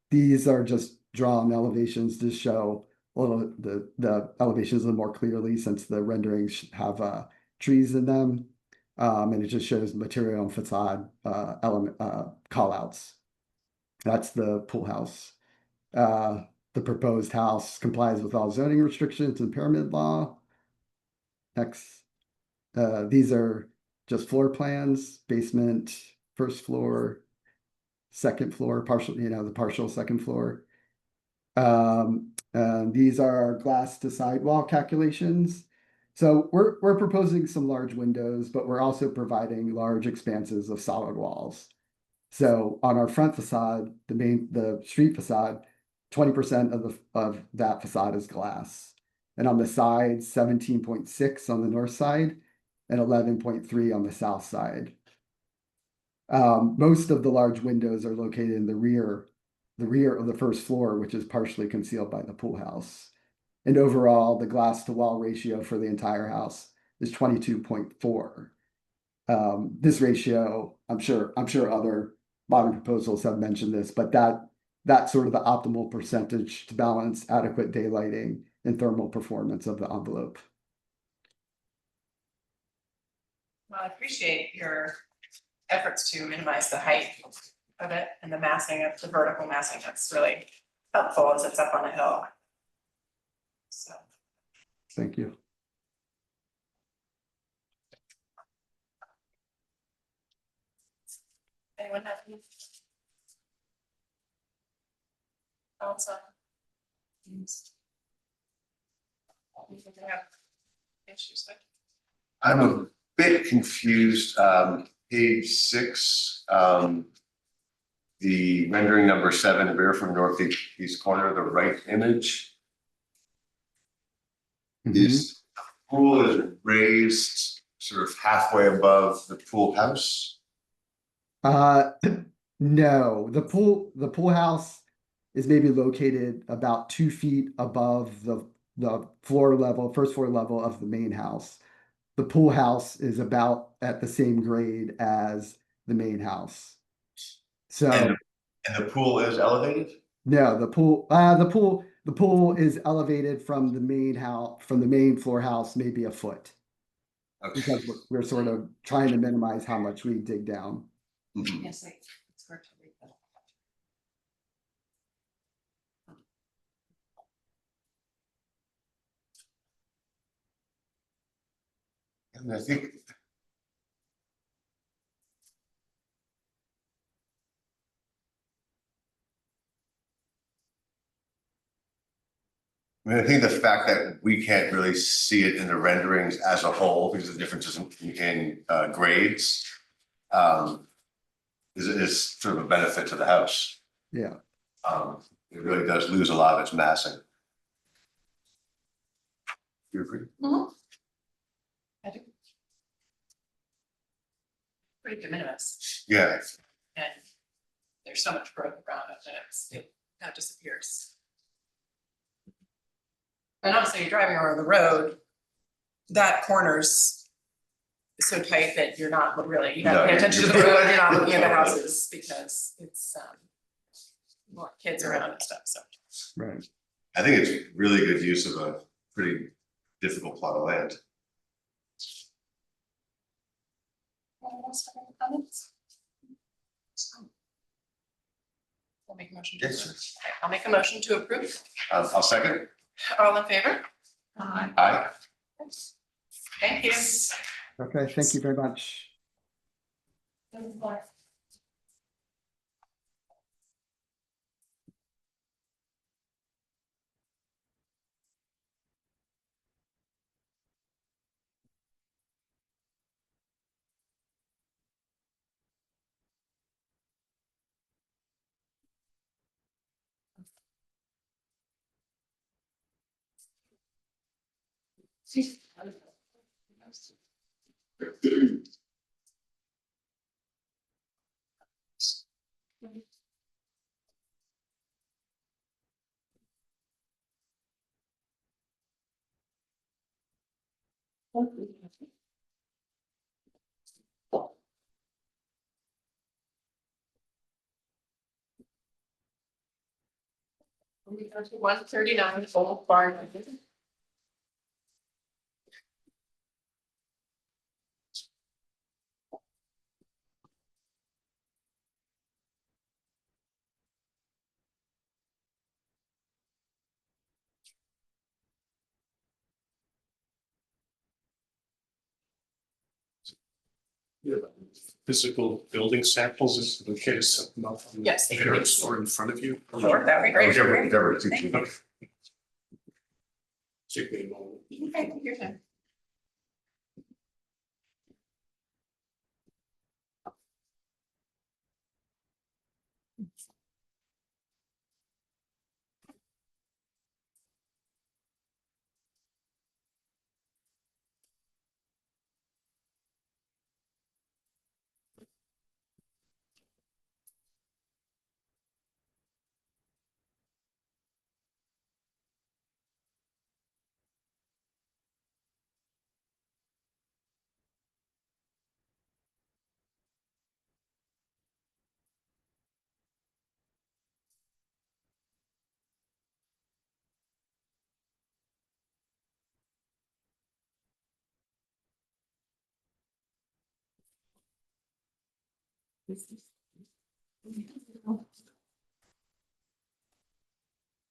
S9: These are just drawn elevations to show a little the elevations a little more clearly, since the renderings have trees in them. And it just shows material and facade element callouts. That's the pool house. The proposed house complies with all zoning restrictions and pyramid law. Next, these are just floor plans: basement, first floor, second floor, partial, the partial second floor. These are glass to sidewall calculations. So we're proposing some large windows, but we're also providing large expanses of solid walls. So on our front facade, the street facade, 20% of that facade is glass. And on the sides, 17.6 on the north side and 11.3 on the south side. Most of the large windows are located in the rear of the first floor, which is partially concealed by the pool house. And overall, the glass to wall ratio for the entire house is 22.4. This ratio, I'm sure other modern proposals have mentioned this, but that's sort of the optimal percentage to balance adequate daylighting and thermal performance of the envelope.
S4: Well, I appreciate your efforts to minimize the height of it and the massing of the vertical massing. That's really helpful as it's up on a hill. So.
S9: Thank you.
S4: Anyone have any thoughts on these? Anything they have issues with?
S2: I'm a bit confused, page 6, the rendering number 7, rear from northeast corner, the right image. Is pool is raised sort of halfway above the pool house?
S9: No, the pool house is maybe located about 2 feet above the first floor level of the main house. The pool house is about at the same grade as the main house. So
S2: And the pool is elevated?
S9: no, the pool is elevated from the main floor house, maybe a foot.
S2: Okay.
S9: Because we're sort of trying to minimize how much we dig down.
S2: Mhm.
S7: Yes, it's hard to read that.
S2: And I think. I think the fact that we can't really see it in the renderings as a whole, because of the differences in grades, is sort of a benefit to the house.
S9: Yeah.
S2: It really does lose a lot of its massing. You agree?
S4: I do. Pretty de minimis,
S2: Yeah.
S4: and there's so much growth around it that it kind of disappears. And honestly, you're driving around the road, that corner's so tight that you're not really, you have to pay attention to the road, you're not looking at the houses, because it's more kids around and stuff, so.
S9: Right.
S2: I think it's really good use of a pretty difficult plot of land.
S4: Anyone else have any comments? I'll make a motion to
S2: Yes,
S4: approve. Okay, I'll make a motion to approve.
S2: I'll second.
S4: All in favor?
S2: Aye.
S4: Thank you.
S9: Okay, thank you very much.
S4: We go to 139 Old Barn.
S11: Physical building samples is the case.
S4: Yes.
S11: Parents or in front of you.
S4: Sure, that would be great.
S2: Whichever, it's easy.
S11: Take me a moment.
S4: Okay, take your time.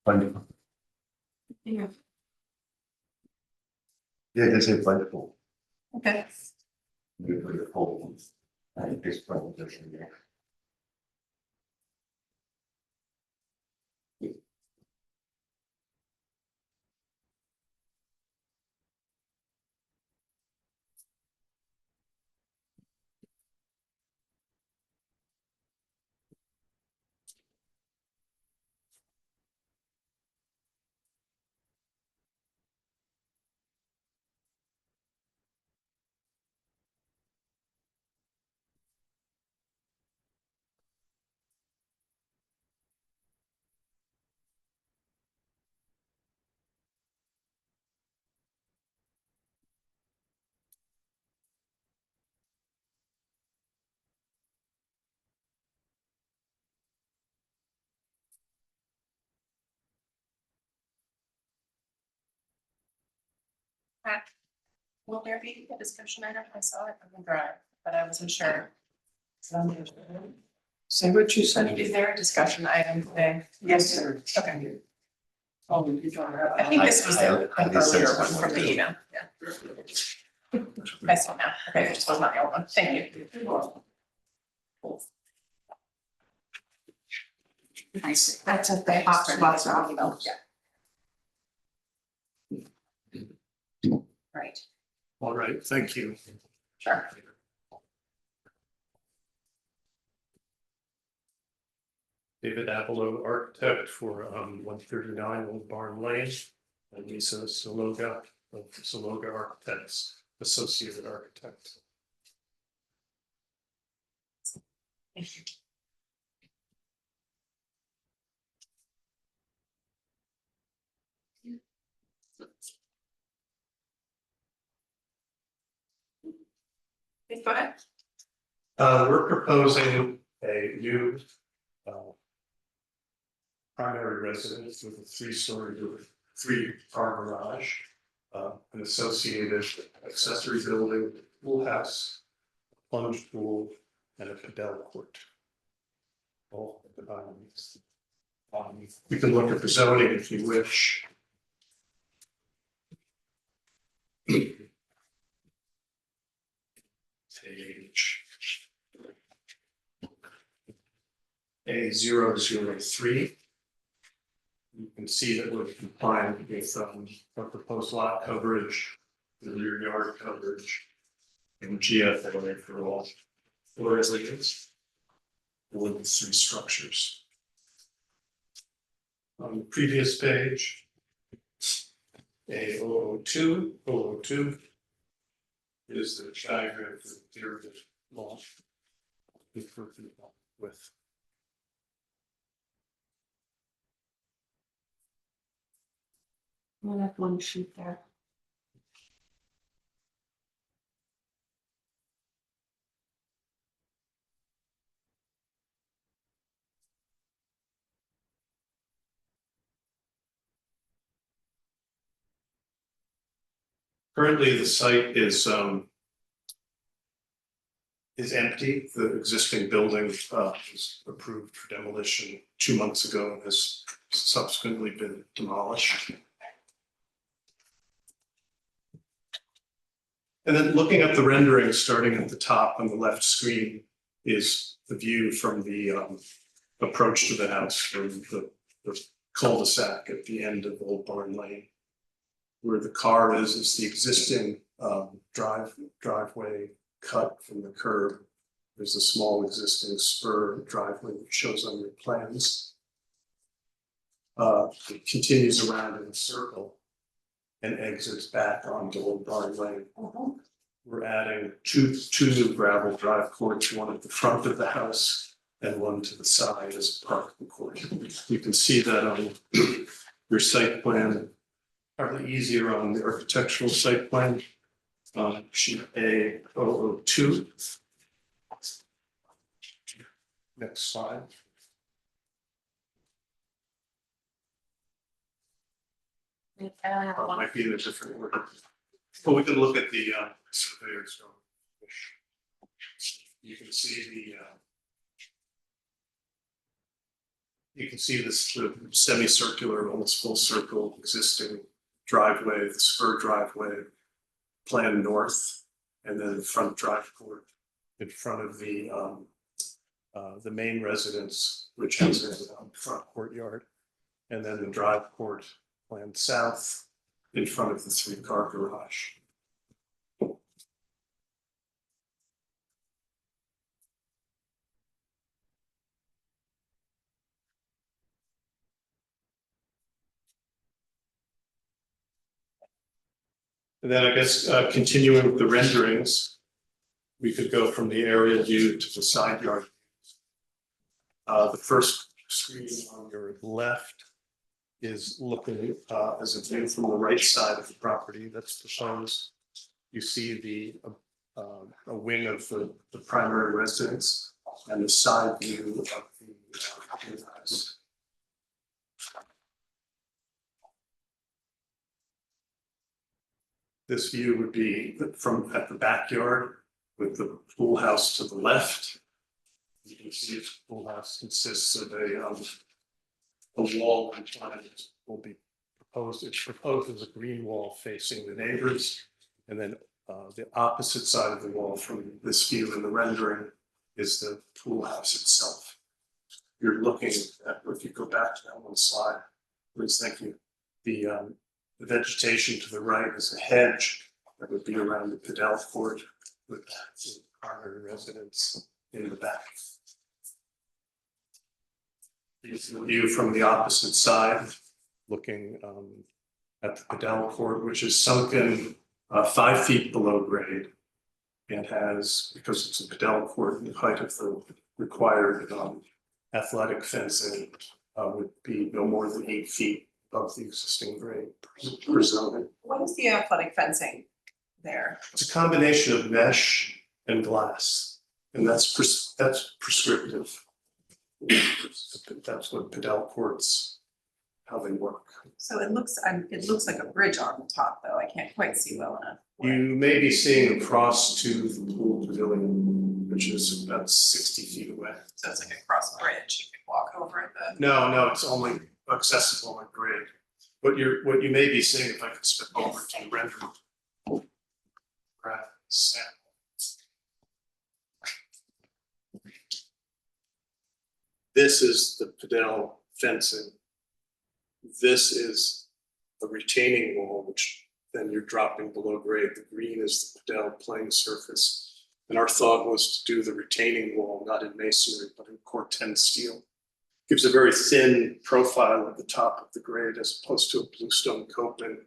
S2: Wonderful.
S4: Yeah.
S2: Yeah, they say wonderful.
S4: Okay.
S2: Beautiful. I think this presentation, yeah.
S4: Will there be a discussion item? I saw it on the drive, but I wasn't sure.
S1: Say what you said.
S4: Is there a discussion item today?
S1: Yes, sir.
S4: Okay.
S1: Oh, you don't have.
S4: I think this was the
S2: I
S4: an
S2: did send
S4: earlier one
S2: something.
S4: from the email. Yeah. I saw now. Okay, this was not the old one. Thank you.
S1: Nice. That's a big box off.
S4: Yeah. Right.
S11: All right, thank you.
S4: Sure.
S11: David Avalo, architect for 139 Old Barn Lane. And Lisa Saloga of Saloga Architects, associate architect.
S4: Thank you. Please go ahead.
S11: We're proposing a new primary residence with a three-car garage, an associated accessory building, pool house, plunge pool, and a padel court. All we can look at the zoning if you wish. page A003. You can see that we're complying with our proposed lot coverage, the rear yard coverage, and GFA for all four residents for the three structures. On the previous page, A002 is the diagram for the derivative law. With
S6: We'll have one sheet there.
S11: currently, the site is empty. The existing building was approved for demolition 2 months ago and has subsequently been demolished. And then looking at the rendering, starting at the top on the left screen, is the view from the approach to the house from the cul-de-sac at the end of Old Barn Lane. Where the car is the existing driveway cut from the curb. There's a small existing spur driveway that shows on your plans. It continues around in a circle and exits back onto Old Barn Lane. We're adding two new gravel drive courts, one at the front of the house and one to the side as a parking court. You can see that on your site plan, probably easier on the architectural site plan. Sheet A002. Next slide. Or it might be in a different order. But we can look at the surveyor's drawing. You can see this sort of semicircular, almost full circle existing driveway, the spur driveway, plan north, and then the front drive court in front of the main residence, which has a front courtyard, and then the drive court planned south in front of the 3-car garage. And then I guess continuing with the renderings, we could go from the aerial view to the side yard. The first screen on your left is looking as a view from the right side of the property that's proposed. You see a wing of the primary residence and the side view of the house. This view would be from at the backyard with the pool house to the left. You can see the pool house consists of a wall compliant will be proposed. It's proposed as a green wall facing the neighbors, and then the opposite side of the wall from this view in the rendering is the pool house itself. You're looking at, if you go back to that one slide, please, thank you. The vegetation to the right is a hedge that would be around the Padel court with the primary residence in the back. Here's the view from the opposite side, looking at the Padel court, which is sunken 5 feet below grade and has, because it's a Padel court, the height of the required athletic fencing would be no more than 8 feet above the existing grade per zoning.
S4: What is the athletic fencing there?
S11: It's a combination of mesh and glass, and that's prescriptive. That's what Padel courts, how they work.
S4: So it looks like a bridge on the top, though. I can't quite see well enough.
S11: You may be seeing across to the pool pavilion, which is about 60 feet away.
S4: So it's like a cross bridge. You can walk over it.
S11: No, it's only accessible at grade. What you may be seeing, if I could step over to render graph sample. this is the Padel fencing. This is a retaining wall, which then you're dropping below grade. The green is the Padel playing surface. And our thought was to do the retaining wall, not in masonry, but in Corten steel. Gives a very thin profile at the top of the grade as opposed to a bluestone coping.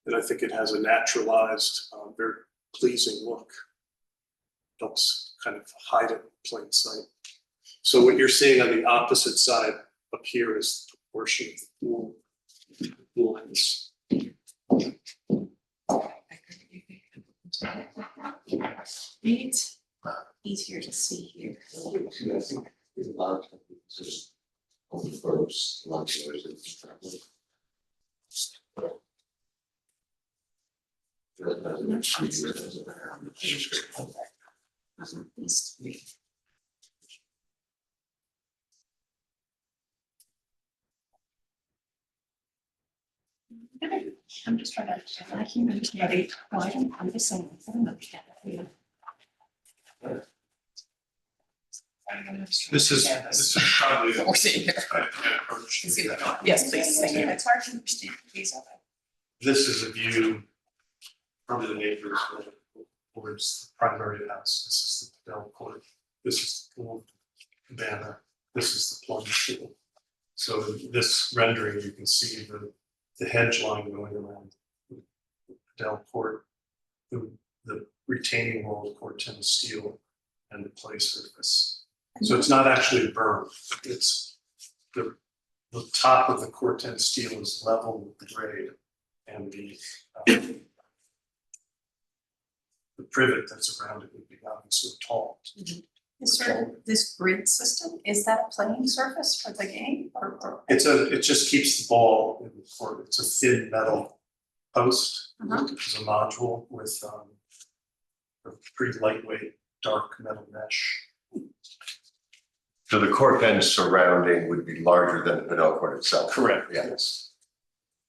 S11: And I think it has a naturalized, very pleasing look. Helps kind of hide it in plain sight. So what you're seeing on the opposite side up here is the portion of the pool lines.
S7: It's easier to see here. These three. I'm just trying to understand, I can't understand it. Well, I'm just saying, I don't understand it.
S11: This is probably.
S4: What we're seeing here. Yes, please, thank you. It's hard to understand these other.
S11: This is a view from the neighbors towards the primary house. This is the Padel court. This is the pool cabana. This is the plunge pool. So this rendering, you can see the hedge line going around the Padel court, the retaining wall of Corten steel, and the play surface. So it's not actually a berm. It's the top of the Corten steel is level with the grade, and the privet that's around it would be not so tall.
S4: This grid system, is that a playing surface for the game or?
S11: It just keeps the ball in the court. It's a thin metal post. It's a module with a pretty lightweight dark metal mesh.
S2: So the court then surrounding would be larger than the Padel court itself.
S11: Correct.
S2: Yeah.
S11: Yes.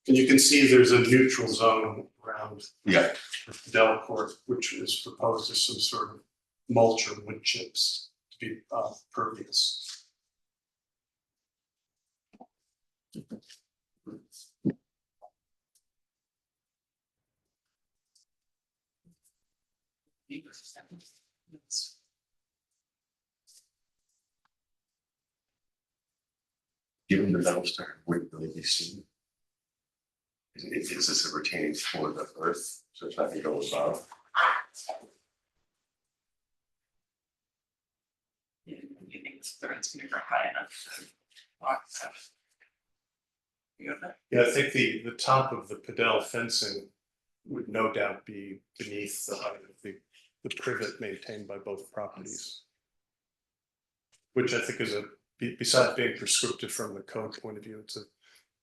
S11: And you can see there's a neutral zone around
S2: Yeah.
S11: the Padel court, which is proposed as some sort of mulch or wood chips to be pervious.
S2: Given the metal star wouldn't really be seen. Is this a retaining for the earth? So it's not gonna go above.
S4: You think it's gonna go high enough?
S11: Yeah, I think the top of the Padel fencing would no doubt be beneath the height of the privet maintained by both properties. Which I think is besides being prescriptive from the code point of view,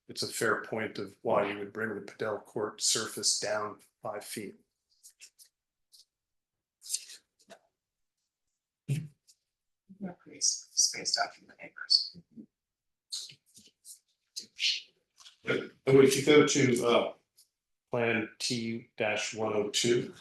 S11: it's a fair point of why you would bring the Padel court surface down 5 feet.
S4: Spaced out from the neighbors.
S11: And if you go to plan T-102. You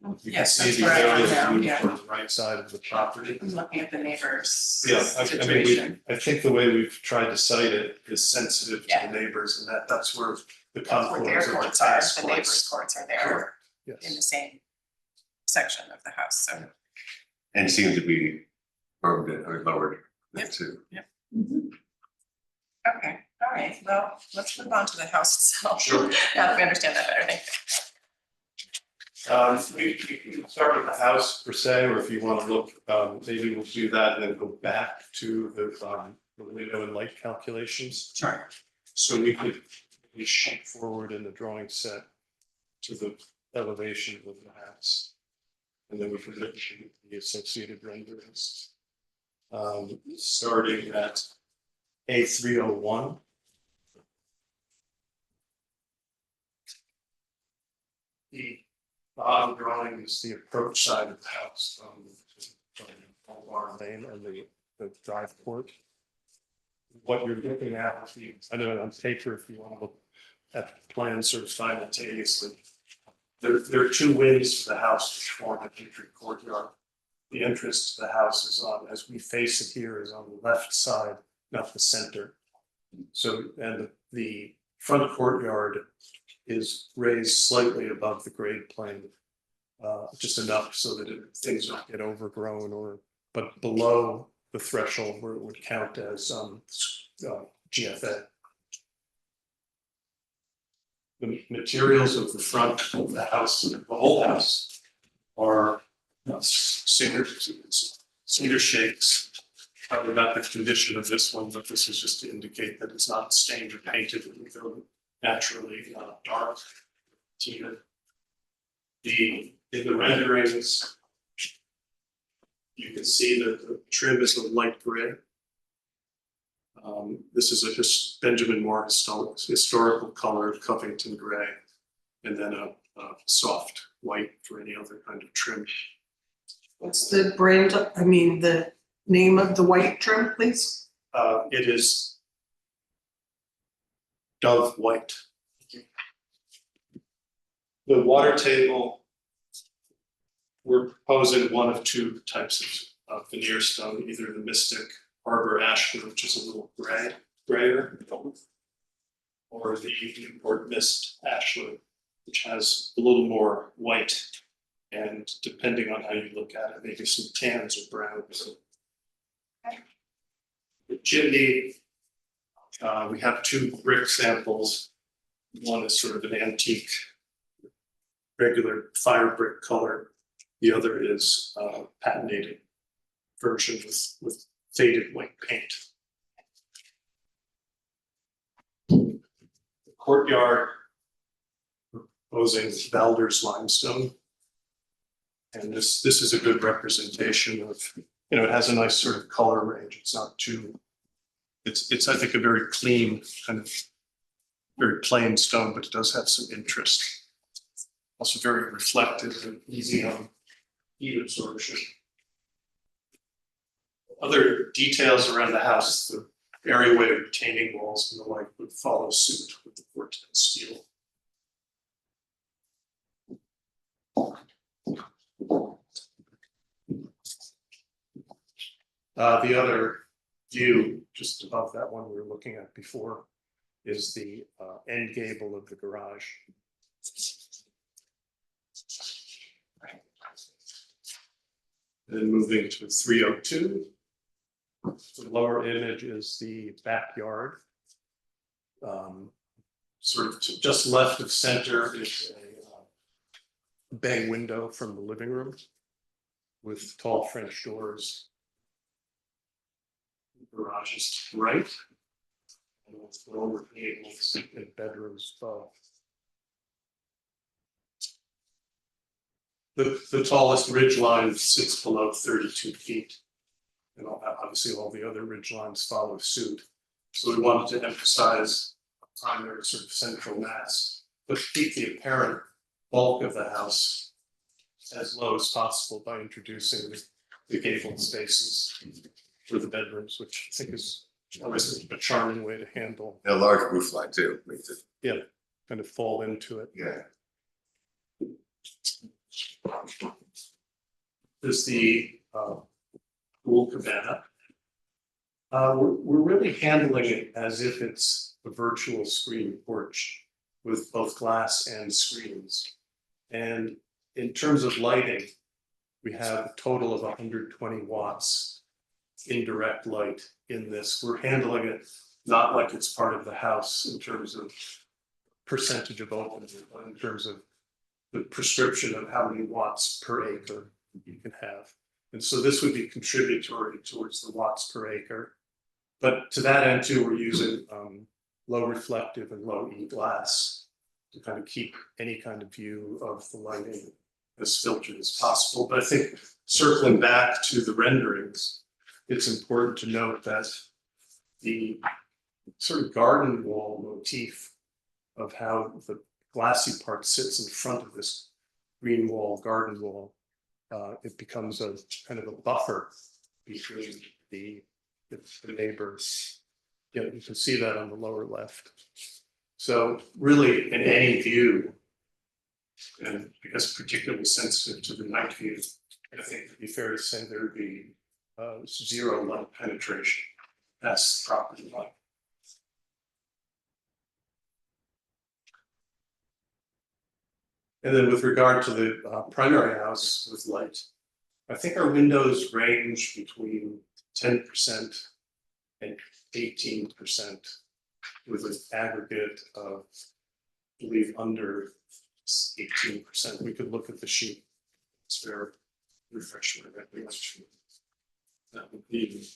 S11: can
S4: Yes,
S11: see
S4: that's
S11: the
S4: where I am
S11: area
S4: now,
S11: view
S4: yeah.
S11: from the right side of the property.
S4: I'm looking at the neighbors.
S11: Yeah, I mean,
S4: Situation.
S11: I think the way we've tried to cite it is sensitive to
S4: Yeah.
S11: the neighbors, and that's where the
S4: That's where
S11: contours
S4: their
S11: of the
S4: courts are,
S11: tennis
S4: the
S11: courts.
S4: neighbors' courts are there
S11: Correct,
S4: in the
S11: yes.
S4: same section of the house, so.
S2: And seem to be bermed or lowered
S4: Yep.
S2: too.
S4: Okay, all right, well, let's move on to the house itself.
S11: Sure.
S4: Now that we understand that better, thank you.
S11: We can start with the house per se, or if you want to look, maybe we'll do that and then go back to the window and light calculations.
S4: Sure.
S11: So we could shoot forward in the drawing set to the elevation of the house. And then we can look at the associated renderings. Starting at A301. The bottom drawing is the approach side of the house from Barn Lane and the drive court. What you're looking at, I know on paper, if you want to look at the plan sort of simultaneously. There are two wings to the house which form an entry courtyard. The entrance to the house is on, as we face it here, is on the left side not the center. So, and the front courtyard is raised slightly above the grade plane. Just enough so that things don't get overgrown but below the threshold where it would count as GFA. The materials of the front of the house, the whole house, are cedar shakes. Probably not the condition of this one, but this is just to indicate that it's not stained or painted, they're naturally dark. In the renderings, you can see that the trim is a light gray. This is a Benjamin Moore historical color of Covington gray, and then a soft white for any other kind of trim.
S1: What's the brand, the name of the white trim, please?
S11: It is Dove White. The water table, we're proposing one of two types of veneer stone, either the Mystic Ahrb ashwood, which is a little grayer, or the Newport Mist ashwood, which has a little more white, and depending on how you look at it, maybe some tans or browns. The chimney, we have two brick samples. One is sort of an antique, regular fire brick color. The other is patinated version with faded white paint. The courtyard, proposing Valder's limestone. And this is a good representation of, it has a nice sort of color range. It's not too, it's I think a very clean, kind of very plain stone, but it does have some interest. Also very reflective and easy on heat absorption. Other details around the house, the areaway retaining walls and the like would follow suit with the Corten steel. The other view, just above that one we were looking at before, is the end gable of the garage. Then moving to 302. The lower image is the backyard. Sort of just left of center is a bay window from the living room with tall French doors. The garage is to the right. And with lower gables and bedrooms above. The tallest ridge line sits below 32 feet. And obviously all the other ridge lines follow suit. So we wanted to emphasize a primary sort of central mass, but keep the apparent bulk of the house as low as possible by introducing the gabled spaces for the bedrooms, which I think is always a charming way to handle.
S2: And a large roof line too, makes it.
S11: Yeah, kind of fall into it.
S2: Yeah.
S11: There's the pool cabana. We're really handling it as if it's a virtual screen porch with both glass and screens. And in terms of lighting, we have a total of 120 watts indirect light in this. We're handling it not like it's part of the house in terms of percentage of open, but in terms of the prescription of how many watts per acre you can have. And so this would be contributory towards the watts per acre. But to that end too, we're using low reflective and low E glass to kind of keep any kind of view of the lighting as filtered as possible. But I think circling back to the renderings, it's important to note that the sort of garden wall motif of how the glassy part sits in front of this green wall, garden wall, it becomes a kind of a buffer between the neighbors. Yeah, you can see that on the lower left. So really in any view, and I guess particularly sensitive to the night view, I think it'd be fair to say there would be zero light penetration. past the property line. And then with regard to the primary house with light, I think our windows range between 10% and 18% with an aggregate of, I believe, under 18%. We could look at the sheet. It's very refreshing recollection. That would be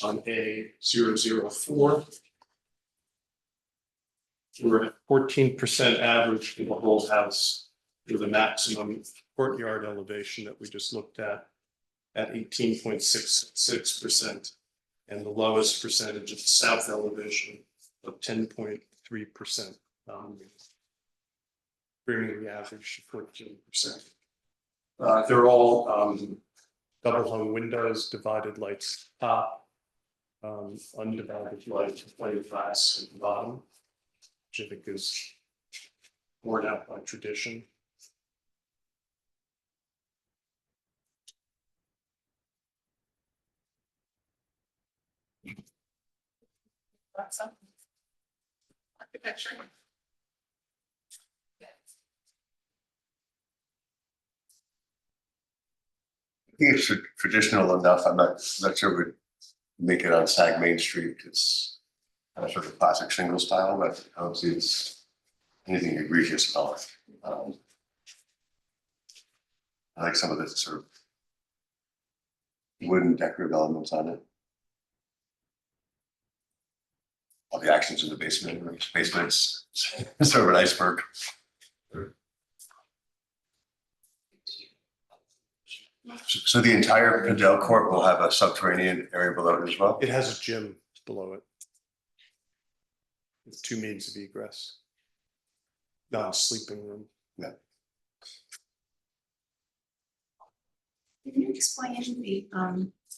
S11: on A004. We're at 14% average for the whole house with a maximum courtyard elevation that we just looked at 18.66%, and the lowest percentage of the south elevation of 10.3%, bringing the average to 14%. They're all double hung windows, divided lights top, undivided light plate glass at the bottom, which I think is worn out by tradition.
S4: That's something. Architecture.
S2: I think it's traditional enough. I'm not sure we'd make it on Sag Main Street. It's kind of sort of classic shingle style, but I don't see it's anything egregious about it. I like some of the sort of wooden decorative elements on it. All the actions in the basement. Basement's sort of an iceberg. So the entire Padel court will have a subterranean area below it as well?
S11: It has a gym below it. With 2 means of egress. Not a sleeping room.
S2: Yeah.
S6: Can you explain the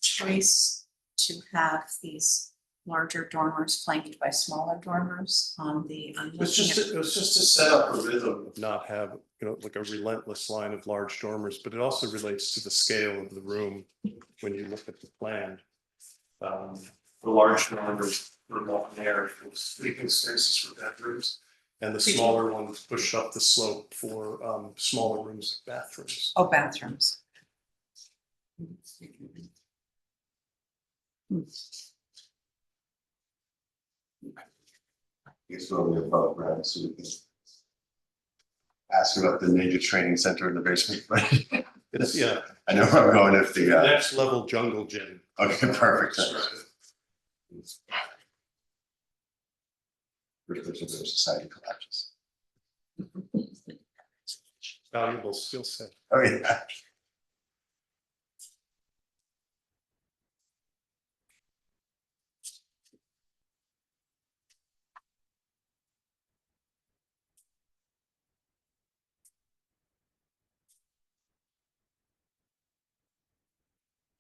S6: choice to have these larger dormers flanked by smaller dormers on the?
S11: It was just to set up a rhythm of not have, like a relentless line of large dormers, but it also relates to the scale of the room when you look at the plan. The large dormers were open air for sleeping spaces for bedrooms, and the smaller ones push up the slope for smaller rooms, bathrooms.
S6: Oh, bathrooms.
S2: It's really above ground, so we can ask about the Ninja Training Center in the basement, but
S11: It's, yeah,
S2: I know where I'm going if the,
S11: next level jungle gym.
S2: okay, perfect. There's a society collapses.
S11: Valuable skill set.
S2: Oh, yeah.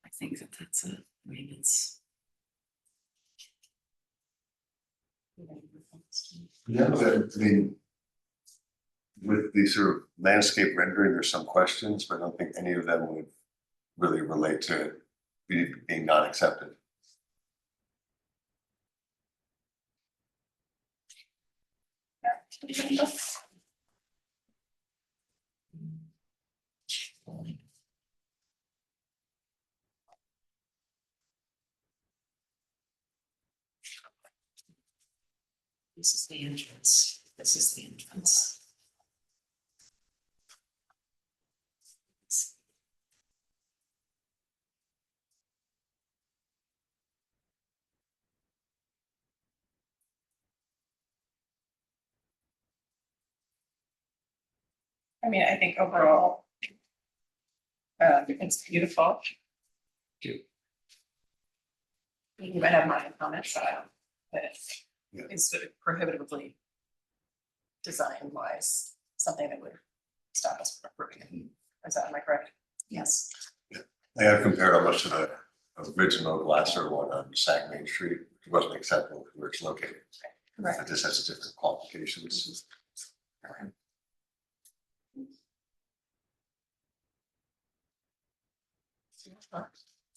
S6: I think that's a, I mean, it's.
S2: Yeah, but I mean, with the sort of landscape rendering, there's some questions, but I don't think any of them would really relate to being not accepted.
S6: This is the entrance. This is the entrance.
S4: I mean, I think overall, it's beautiful.
S11: Cute.
S4: You might have my comments, but
S2: Yeah.
S4: it's sort of prohibitively design wise, something that would stop us from approving it. Is that, am I correct?
S6: Yes.
S2: I have compared almost to the original Glasser one on Sag Main Street, which wasn't acceptable where it's located.
S4: Right.
S2: But this has different qualifications.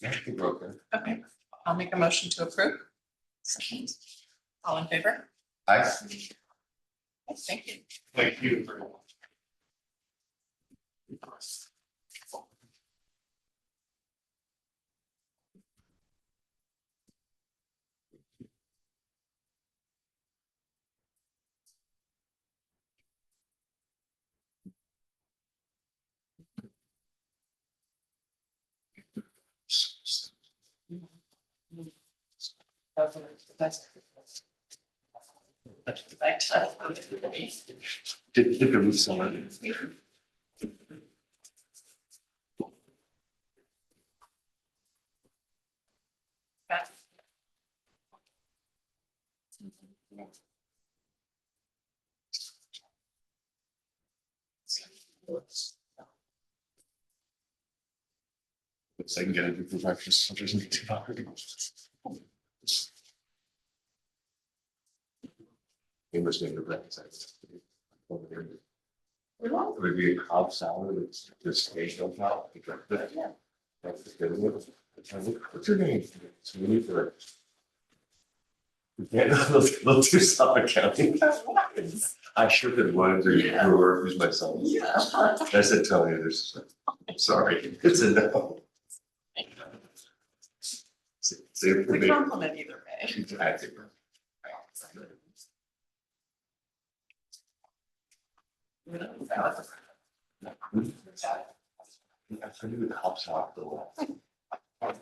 S2: I think we're okay.
S4: Okay, I'll make a motion to approve. All in favor?
S2: Aye.
S4: Yes, thank you.
S11: Thank you very much.
S2: Did the roof someone? So I can get it for breakfast, so it doesn't get too hard. English name for breakfast. It would be a cob salad, it's just steak on top. That's the good one. What's your name? It's really good. Yeah, let's do Suffolk County. I sure did one, brewer, who's my son.
S4: Yeah.
S2: I said, Tony, there's, I'm sorry, it's a no. Say it for
S4: The
S2: me.
S4: compliment either way.
S2: Exactly. I think it helps out the wall.
S4: That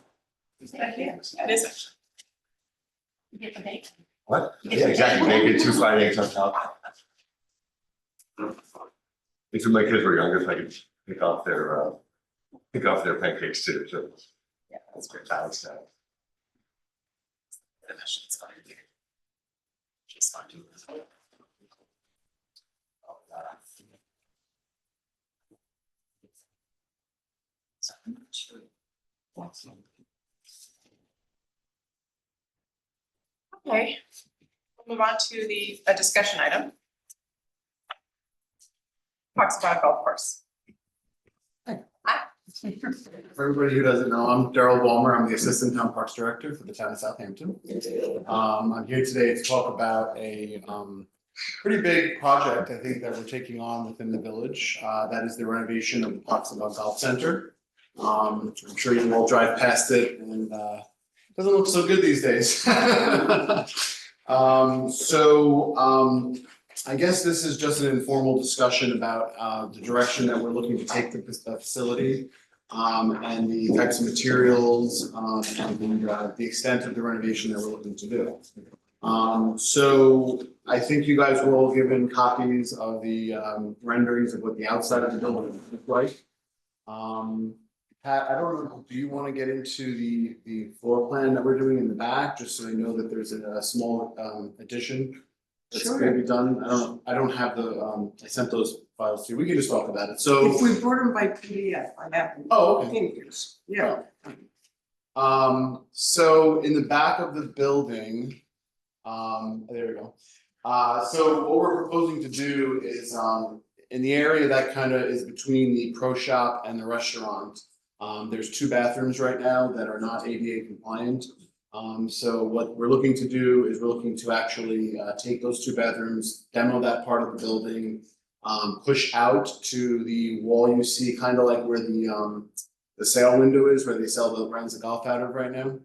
S4: is it.
S10: You get the bacon.
S2: What? Yeah, exactly, make it 2 fried eggs on top. If my kids were younger, if I could pick off their pancakes too, so.
S4: Yeah, that's great.
S2: Balance that.
S4: She's fine. She's fine. Okay, we'll move on to a discussion item. Talks about golf course.
S12: For everybody who doesn't know, I'm Daryl Ballmer. I'm the Assistant Town Parks Director for the town of Southampton. I'm here today to talk about a pretty big project, I think, that we're taking on within the village. That is the renovation of the Poxabout Golf Center. I'm sure you all drive past it and it doesn't look so good these days. I guess this is just an informal discussion about the direction that we're looking to take the facility. And the types of materials, and the extent of the renovation that we're looking to do. So I think you guys were all given copies of the renderings of what the outside of the building would look like. Pat, I don't know, do you want to get into the floor plan that we're doing in the back, just so I know that there's a small addition that's going to be done? I don't have the, I sent those files to you. We can just talk about it. So.
S1: If we brought them by PDF, I have them.
S12: Oh, okay.
S1: Fingers, yeah.
S12: So in the back of the building, there we go. So what we're proposing to do is, in the area that kind of is between the pro shop and the restaurant, there's 2 bathrooms right now that are not ADA compliant. So what we're looking to do is we're looking to actually take those 2 bathrooms, demo that part of the building, push out to the wall you see, kind of like where the sale window is, where they sell the rounds of golf out of right now.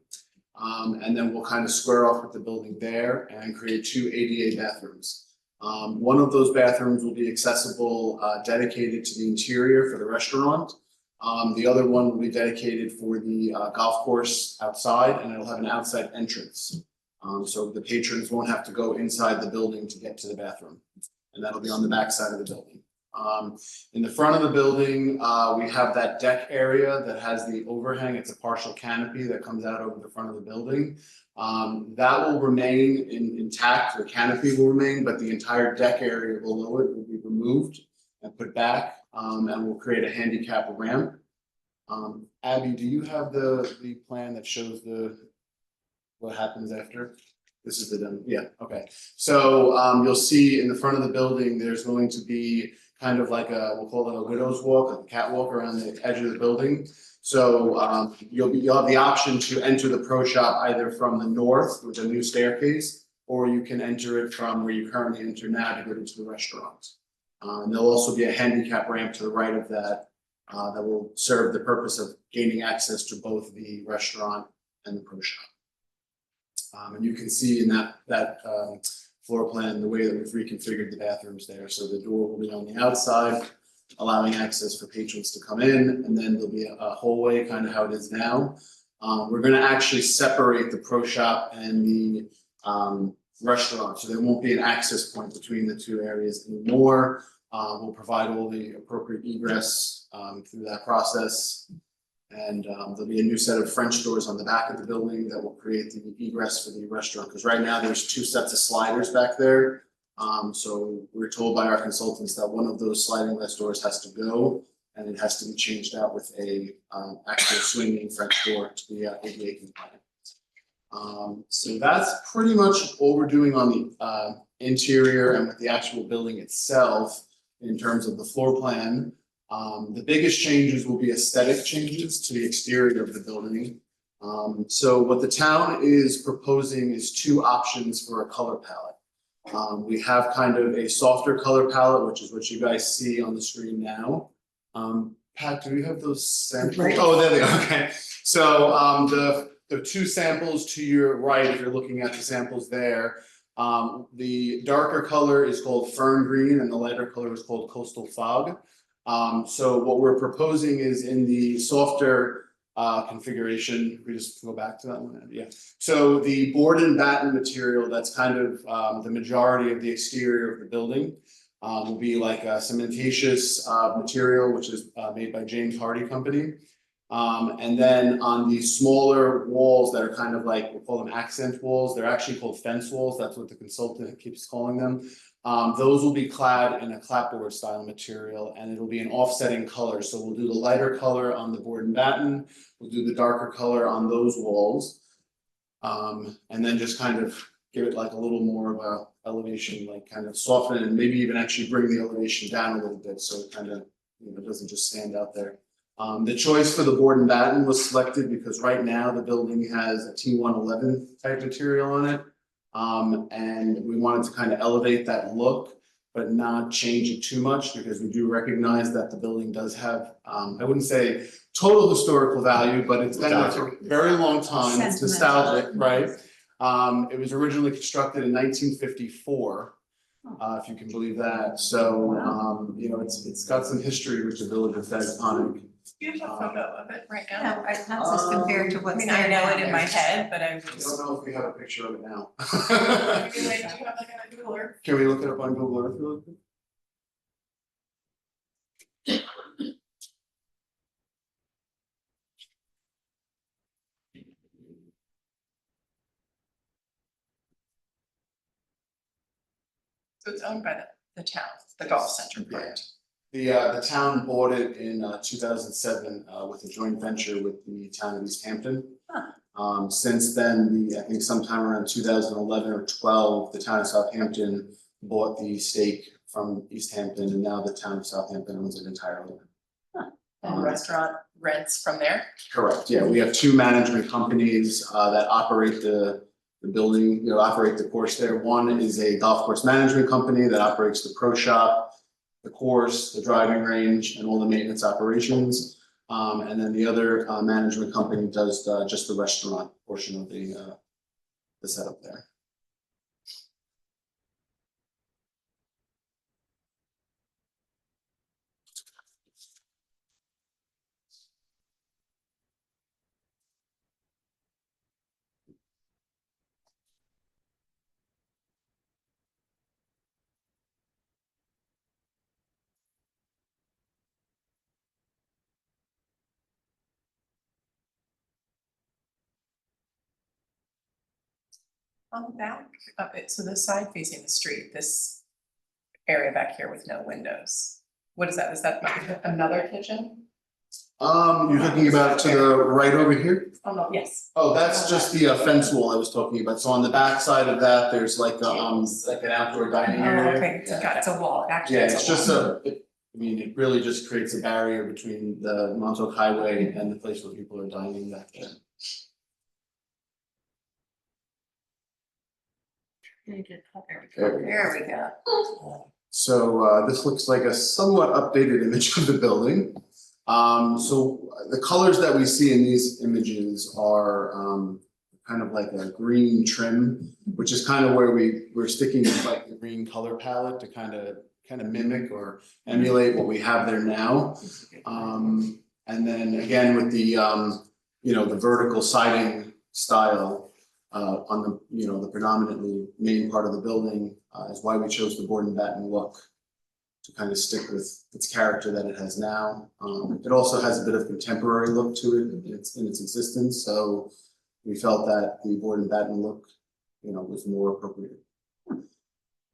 S12: And then we'll kind of square off with the building there and create 2 ADA bathrooms. One of those bathrooms will be accessible, dedicated to the interior for the restaurant. The other one will be dedicated for the golf course outside, and it'll have an outside entrance. So the patrons won't have to go inside the building to get to the bathroom. And that'll be on the back side of the building. In the front of the building, we have that deck area that has the overhang. It's a partial canopy that comes out over the front of the building. That will remain intact, the canopy will remain, but the entire deck area below it will be removed and put back, and we'll create a handicap ramp. Abby, do you have the plan that shows what happens after? This is the demo, yeah, okay. So you'll see in the front of the building, there's going to be kind of like we'll call it a widow's walk, a catwalk around the edge of the building. So you'll have the option to enter the pro shop either from the north with a new staircase, or you can enter it from where you currently enter now to go into the restaurant. And there'll also be a handicap ramp to the right of that that will serve the purpose of gaining access to both the restaurant and the pro shop. And you can see in that floor plan, the way that we've reconfigured the bathrooms there. So the door will be on the outside, allowing access for patrons to come in, and then there'll be a hallway, kind of how it is now. We're gonna actually separate the pro shop and the restaurant, so there won't be an access point between the two areas anymore. We'll provide all the appropriate egress through that process. And there'll be a new set of French doors on the back of the building that will create the egress for the restaurant, because right now there's two sets of sliders back there. So we're told by our consultants that one of those sliding glass doors has to go, and it has to be changed out with a actual swinging French door to be ADA compliant. So that's pretty much all we're doing on the interior and with the actual building itself in terms of the floor plan. The biggest changes will be aesthetic changes to the exterior of the building. So what the town is proposing is two options for a color palette. We have kind of a softer color palette, which is what you guys see on the screen now. Pat, do we have those samples?
S1: Right.
S12: Oh, there they go. Okay. So the two samples to your right, if you're looking at the samples there, the darker color is called fern green and the lighter color is called coastal fog. So what we're proposing is in the softer configuration, we just go back to that one, yeah. So the board and batten material, that's kind of the majority of the exterior of the building, will be like a cementatious material, which is made by James Hardy Company. And then on the smaller walls that are kind of like, we'll call them accent walls, they're actually called fence walls, that's what the consultant keeps calling them. Those will be clad in a clapboard style material, and it'll be an offsetting color. So we'll do the lighter color on the board and batten, we'll do the darker color on those walls. And then just kind of give it like a little more of a elevation, like kind of soften and maybe even actually bring the elevation down a little bit, so it kind of, you know, doesn't just stand out there. The choice for the board and batten was selected because right now the building has a T111 type material on it. And we wanted to kind of elevate that look, but not change it too much, because we do recognize that the building does have, I wouldn't say total historical value, but it's been there for a very long time. It's nostalgic, right? It was originally constructed in 1954, if you can believe that. So, you know, it's got some history with the village of iconic.
S4: You have a photo of it right
S6: No,
S4: now?
S6: that's just compared to
S4: I
S6: what's
S4: mean,
S6: there
S4: I know
S6: now.
S4: it in my head, but I
S12: I
S4: was.
S12: don't know if we have a picture of it now.
S4: Maybe like, do you have like a Google Earth?
S12: Can we look it up on Google Earth really quick?
S4: So it's owned by the town, the golf center part.
S12: The town bought it in 2007 with a joint venture with the town of East Hampton. Since then, I think sometime around 2011 or 12, the town of Southampton bought the stake from East Hampton, and now the town of Southampton owns it entirely.
S4: And the restaurant rents from there?
S12: Correct, yeah, we have two management companies that operate the building, you know, operate the course there. One is a golf course management company that operates the pro shop, the course, the driving range, and all the maintenance operations. And then the other management company does just the restaurant portion of the setup there.
S4: On the back of it, so the side facing the street, this area back here with no windows. What is that? Is that another kitchen?
S12: You're talking about to the right over here?
S4: Oh, no, yes.
S12: Oh, that's just the fence wall I was talking about. So on the back side of that, there's like like an outdoor dining
S4: Oh,
S12: area.
S4: okay, got it, it's a wall, actually,
S12: Yeah,
S4: it's
S12: it's
S4: a
S12: just
S4: wall.
S12: I mean, it really just creates a barrier between the Montauk Highway and the place where people are dining back there.
S6: There we go.
S12: So this looks like a somewhat updated image of the building. So the colors that we see in these images are kind of like a green trim, which is kind of where we're sticking with like the green color palette to kind of mimic or emulate what we have there now. And then again with the the vertical siding style on the the predominantly main part of the building is why we chose the board and batten look to kind of stick with its character that it has now. It also has a bit of contemporary look to it in its existence, so we felt that the board and batten look was more appropriate.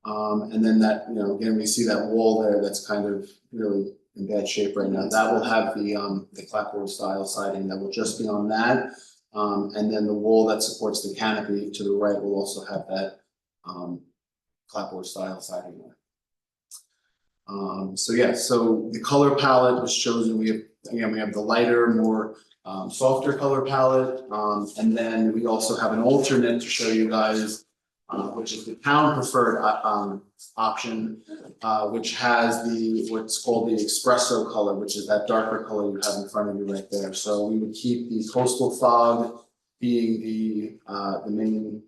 S12: And then that again we see that wall there that's kind of really in bad shape right now. That will have the clapboard style siding that will just be on that. And then the wall that supports the canopy to the right will also have that clapboard style siding there. So yeah, so the color palette was chosen. We have the lighter, more softer color palette, and then we also have an alternate to show you guys, which is the town preferred option, which has what's called the espresso color, which is that darker color you have in front of you right there. So we would keep the coastal fog being the main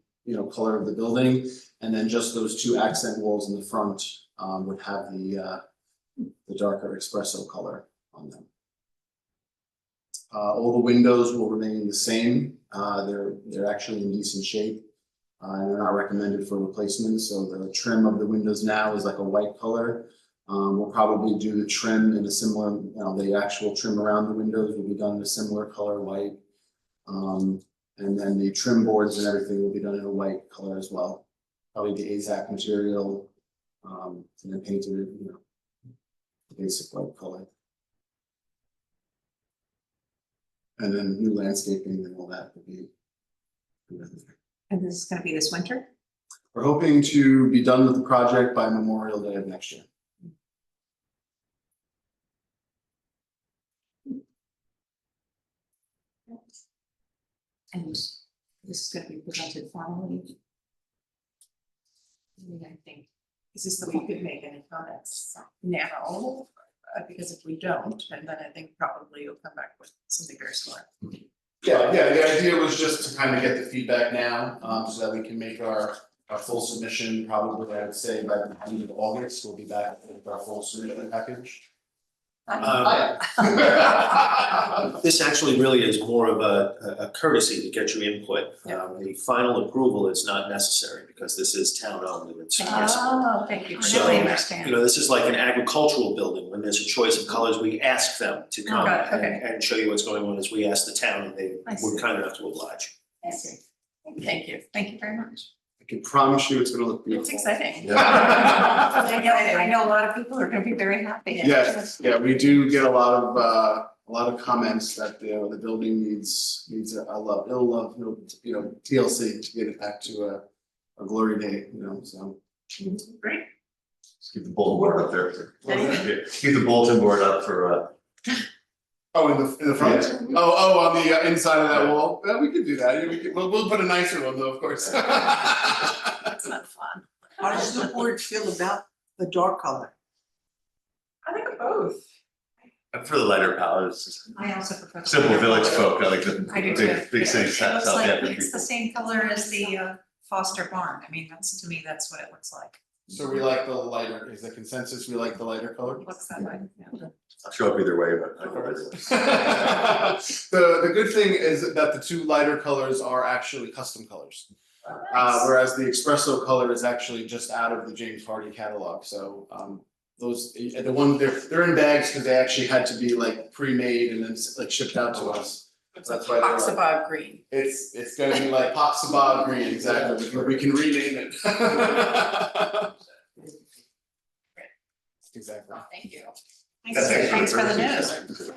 S12: color of the building, and then just those two accent walls in the front would have the darker espresso color on them. All the windows will remain the same. They're actually in decent shape. And they're not recommended for replacement. So the trim of the windows now is like a white color. We'll probably do the trim in a similar, the actual trim around the windows will be done in a similar color, white. And then the trim boards and everything will be done in a white color as well. Probably the AZAC material, and then painted, the basic white color. And then new landscaping and all that will be.
S6: And this is gonna be this winter?
S12: We're hoping to be done with the project by Memorial Day of next year.
S6: And this is gonna be presented formally. I think,
S4: Is this the way you could make any comments now? Because if we don't, and then I think probably you'll come back with something very similar.
S12: Yeah, the idea was just to kind of get the feedback now, so that we can make our full submission, probably, I would say, by the end of August, we'll be back with our full submission package.
S13: This actually really is more of a courtesy to get your input. The final approval is not necessary because this is town owned and it's.
S6: oh, thank you,
S13: So,
S6: now I understand.
S13: this is like an agricultural building. When there's a choice of colors, we ask them to come
S4: Got it, okay.
S13: and show you what's going on as we ask the town and they
S6: I
S13: were
S6: see.
S13: kind enough to oblige.
S6: I see.
S4: Thank you.
S6: Thank you very much.
S12: I can promise you it's gonna look beautiful.
S4: It's exciting.
S6: I know a lot of people are gonna be very happy.
S12: Yes, yeah, we do get a lot of comments that the building needs it'll TLC to get it back to a glory day, so.
S4: Great.
S2: Just keep the bulletin board up there. Keep the bulletin board up for,
S12: Oh, in the front? Oh, on the inside of that wall? Yeah, we could do that. Yeah, we'll put a nicer one though, of course.
S6: That's not fun.
S1: How does the board feel about the dark color?
S4: I think of both.
S2: for the lighter palette, it's just
S6: I also prefer. the
S2: simple
S6: lighter
S2: village
S6: color.
S2: folk, I like the
S6: I do too.
S2: big city
S6: It
S2: South
S6: looks like,
S2: Hampton
S6: it's the
S2: people.
S6: same color as the Foster barn. I mean, to me, that's what it looks like.
S12: So we like the lighter, is the consensus, we like the lighter color?
S6: Looks that way, yeah.
S2: I'll show up either way, but I prefer this.
S12: The good thing is that the two lighter colors are actually custom colors. Whereas the espresso color is actually just out of the James Hardie catalog, so those, the one, they're in bags because they actually had to be like pre-made and then like shipped out to us.
S4: It's
S12: That's
S4: like
S12: why they're like-
S4: Oxabog green.
S12: It's gonna be like Poxabog green, exactly, we can rename it. Exactly.
S4: Thank you.
S6: Thanks for the news.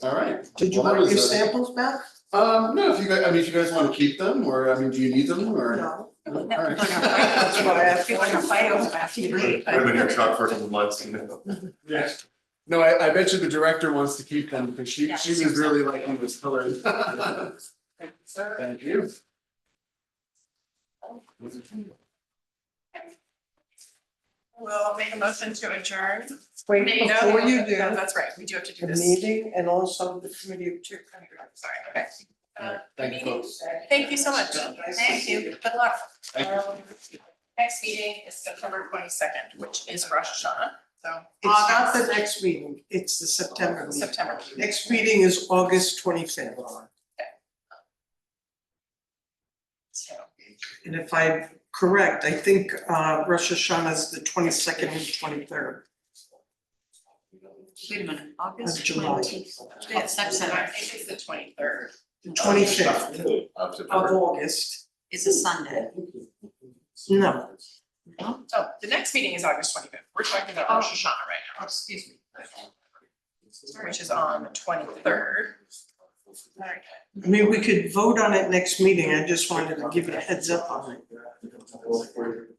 S12: All right.
S1: Did you
S12: Well, that
S1: want your
S12: was,
S1: samples back?
S12: no, if you guys, I mean, if you guys want to keep them, or, I mean, do you need them, or?
S1: No.
S12: No? All right.
S1: That's why I asked.
S7: Feel like a fight over that.
S2: I've been in your truck for a couple months, you know.
S12: Yes. No, I bet you the director wants to keep them because she
S7: Yeah,
S12: was really liking this color. Thank you.
S4: We'll make a motion to adjourn.
S1: Wait,
S4: No,
S1: before you do,
S4: no, that's right, we do have to do
S1: the
S4: this.
S1: meeting and also the committee of two.
S4: Sorry, okay.
S12: Thank you, folks.
S4: Thank you so much. Thank you. Good luck.
S12: Thank you.
S4: Next meeting is September 22nd, which is Rosh Hashanah, so.
S1: It's not the next meeting, it's the September meeting.
S4: September.
S1: Next meeting is August 25th.
S4: So,
S1: And if I'm correct, I think Rosh Hashanah is the 22nd and 23rd.
S7: Wait a minute, August
S1: Of July.
S7: 20. Yeah,
S4: so I
S7: September
S4: think it's the 23rd.
S1: The 25th
S2: Of
S1: of
S2: September.
S1: August.
S7: is a Sunday.
S1: No,
S4: Oh, the next meeting is August 25th. We're talking about Rosh Hashanah right now. Excuse me. Which is on the 23rd. Alright.
S1: I mean, we could vote on it next meeting, I just wanted to give you a heads up on it.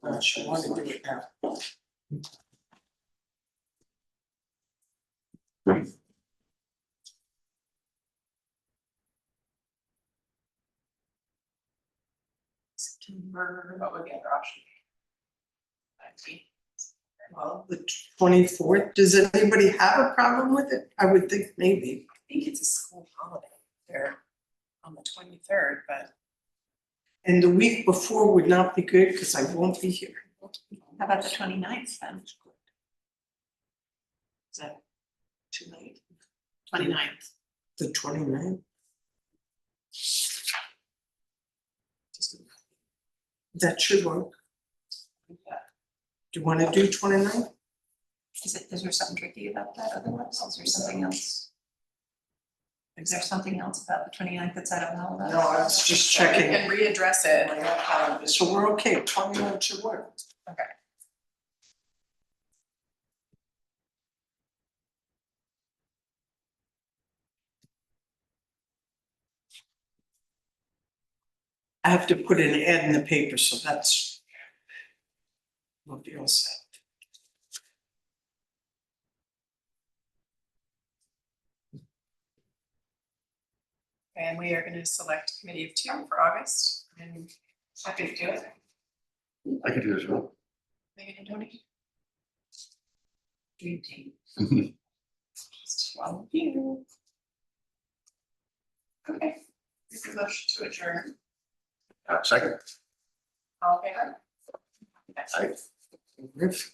S1: Unless you want to do it now.
S4: September, what would be under option?
S1: Well, the 24th, does anybody have a problem with it? I would think maybe.
S4: I think it's a school holiday there on the 23rd, but
S1: And the week before would not be good because I won't be here.
S7: How about the 29th then?
S1: Is that too late?
S7: 29th.
S1: The 29th? That should work. Do you want to do 29th?
S7: Is there something tricky about that otherwise? Is there something else? Is there something else about the 29th that's I don't know about?
S1: No, I was just
S4: we
S1: checking.
S4: can readdress it.
S1: So we're okay, 29th should work.
S4: Okay.
S1: I have to put an ad in the paper, so that's. We'll be all set.
S4: And we are going to select committee of two for August. I'm happy to do it.
S2: I could do as well.
S4: Megan and Tony.
S7: Dream team.
S4: Just one of you. Okay. This is a motion to adjourn.
S2: Second.
S4: All in favor?
S2: Aye.
S1: Riff.